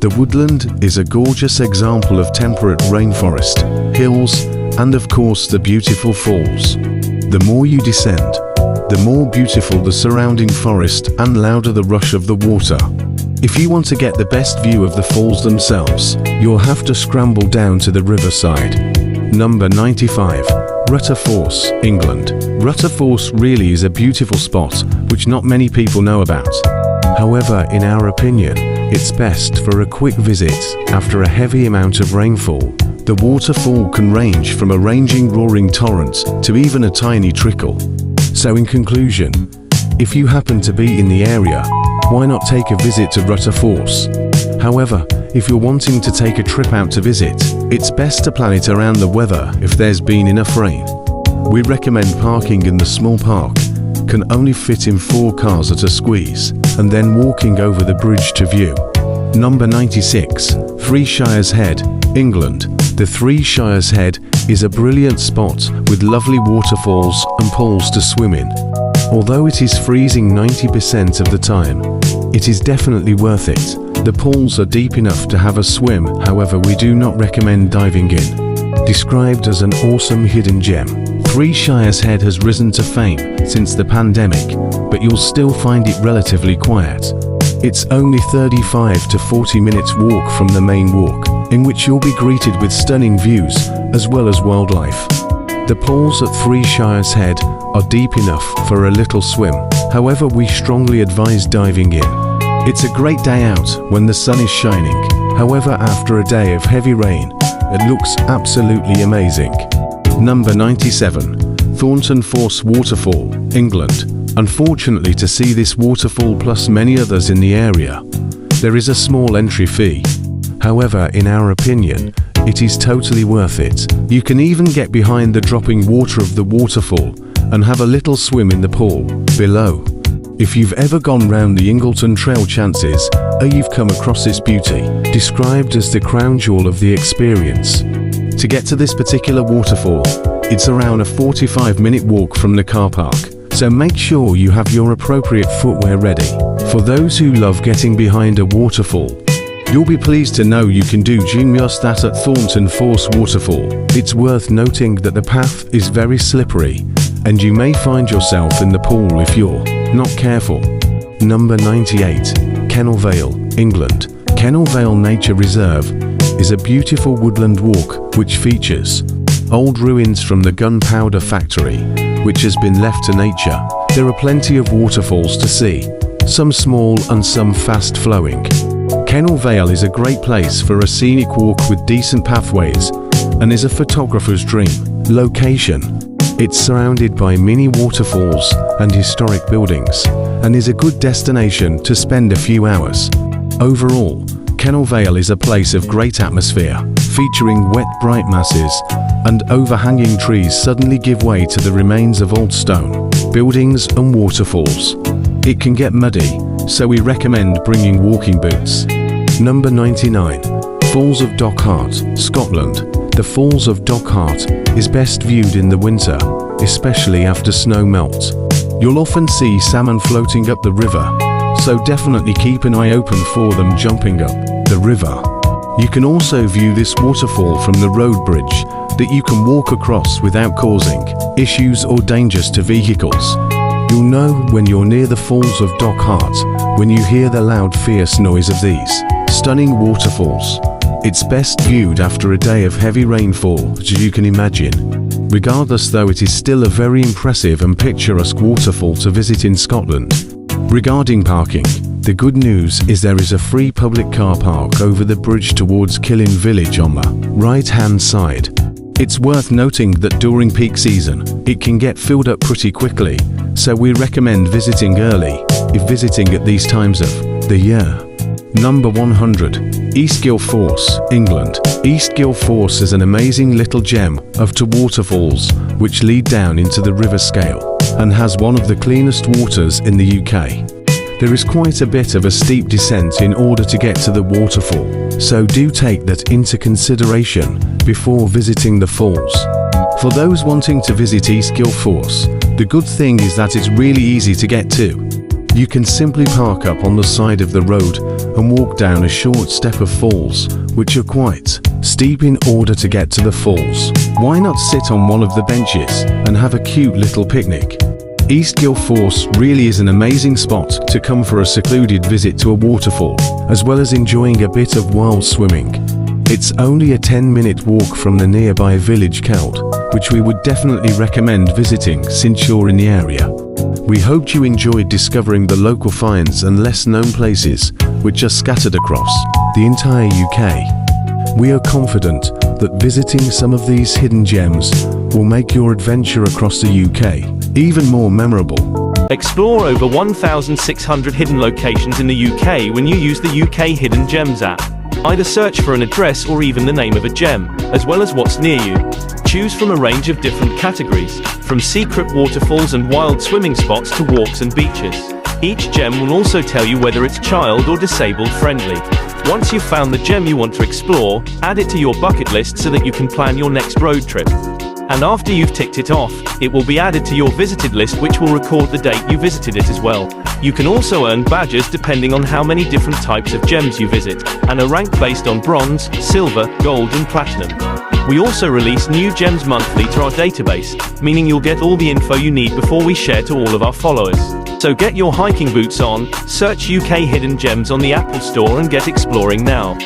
The woodland is a gorgeous example of temperate rainforest, hills, and of course the beautiful falls. The more you descend, the more beautiful the surrounding forest and louder the rush of the water. If you want to get the best view of the falls themselves, you'll have to scramble down to the riverside. Number 95. Rhyl Falls, England. Rhyl Falls really is a beautiful spot which not many people know about. However, in our opinion, it's best for a quick visit after a heavy amount of rainfall. The waterfall can range from a raging roaring torrent to even a tiny trickle. So in conclusion, if you happen to be in the area, why not take a visit to Rhyl Falls? However, if you're wanting to take a trip out to visit, it's best to plan it around the weather if there's been enough rain. We recommend parking in the small park, can only fit in 4 cars at a squeeze, and then walking over the bridge to view. Number 96. Three Shires Head, England. The Three Shires Head is a brilliant spot with lovely waterfalls and pools to swim in. Although it is freezing 90% of the time, it is definitely worth it. The pools are deep enough to have a swim, however we do not recommend diving in. Described as an awesome hidden gem, Three Shires Head has risen to fame since the pandemic, but you'll still find it relatively quiet. It's only 35 to 40 minutes walk from the main walk, in which you'll be greeted with stunning views as well as wildlife. The pools at Three Shires Head are deep enough for a little swim, however we strongly advise diving in. It's a great day out when the sun is shining, however after a day of heavy rain, it looks absolutely amazing. Number 97. Thornton Force Waterfall, England. Unfortunately, to see this waterfall plus many others in the area, there is a small entry fee. However, in our opinion, it is totally worth it. You can even get behind the dropping water of the waterfall and have a little swim in the pool below. If you've ever gone round the Ingleton Trail, chances are you've come across this beauty, described as the crown jewel of the experience. To get to this particular waterfall, it's around a 45-minute walk from the car park, so make sure you have your appropriate footwear ready. For those who love getting behind a waterfall, you'll be pleased to know you can do just that at Thornton Force Waterfall. It's worth noting that the path is very slippery, and you may find yourself in the pool if you're not careful. Number 98. Kennel Vale, England. Kennel Vale Nature Reserve is a beautiful woodland walk which features old ruins from the gunpowder factory, which has been left to nature. There are plenty of waterfalls to see, some small and some fast flowing. Kennel Vale is a great place for a scenic walk with decent pathways and is a photographer's dream location. It's surrounded by mini waterfalls and historic buildings, and is a good destination to spend a few hours. Overall, Kennel Vale is a place of great atmosphere, featuring wet bright masses, and overhanging trees suddenly give way to the remains of old stone, buildings and waterfalls. It can get muddy, so we recommend bringing walking boots. Number 99. Falls of Dolgoch, Scotland. The Falls of Dolgoch is best viewed in the winter, especially after snow melt. You'll often see salmon floating up the river, so definitely keep an eye open for them jumping up the river. You can also view this waterfall from the road bridge that you can walk across without causing issues or dangers to vehicles. You'll know when you're near the Falls of Dolgoch when you hear the loud, fierce noise of these stunning waterfalls. It's best viewed after a day of heavy rainfall, as you can imagine. Regardless though, it is still a very impressive and picturesque waterfall to visit in Scotland. Regarding parking, the good news is there is a free public car park over the bridge towards Killin Village on the right-hand side. It's worth noting that during peak season, it can get filled up pretty quickly, so we recommend visiting early if visiting at these times of the year. Number 100. Eastgill Force, England. Eastgill Force is an amazing little gem of two waterfalls which lead down into the River Scale and has one of the cleanest waters in the UK. There is quite a bit of a steep descent in order to get to the waterfall, so do take that into consideration before visiting the falls. For those wanting to visit Eastgill Force, the good thing is that it's really easy to get to. You can simply park up on the side of the road and walk down a short step of falls, which are quite steep in order to get to the falls. Why not sit on one of the benches and have a cute little picnic? Eastgill Force really is an amazing spot to come for a secluded visit to a waterfall, as well as enjoying a bit of wild swimming. It's only a 10-minute walk from the nearby village Celd, which we would definitely recommend visiting since you're in the area. We hoped you enjoyed discovering the local finds and less known places which are scattered across the entire UK. We are confident that visiting some of these hidden gems will make your adventure across the UK even more memorable. Explore over 1,600 hidden locations in the UK when you use the UK Hidden Gems app. Either search for an address or even the name of a gem, as well as what's near you. Choose from a range of different categories, from secret waterfalls and wild swimming spots to walks and beaches. Each gem will also tell you whether it's child or disabled friendly. Once you've found the gem you want to explore, add it to your bucket list so that you can plan your next road trip. And after you've ticked it off, it will be added to your visited list, which will record the date you visited it as well. You can also earn badges depending on how many different types of gems you visit, and are ranked based on bronze, silver, gold and platinum. We also release new gems monthly to our database, meaning you'll get all the info you need before we share to all of our followers. So get your hiking boots on, search UK Hidden Gems on the Apple Store and get exploring now.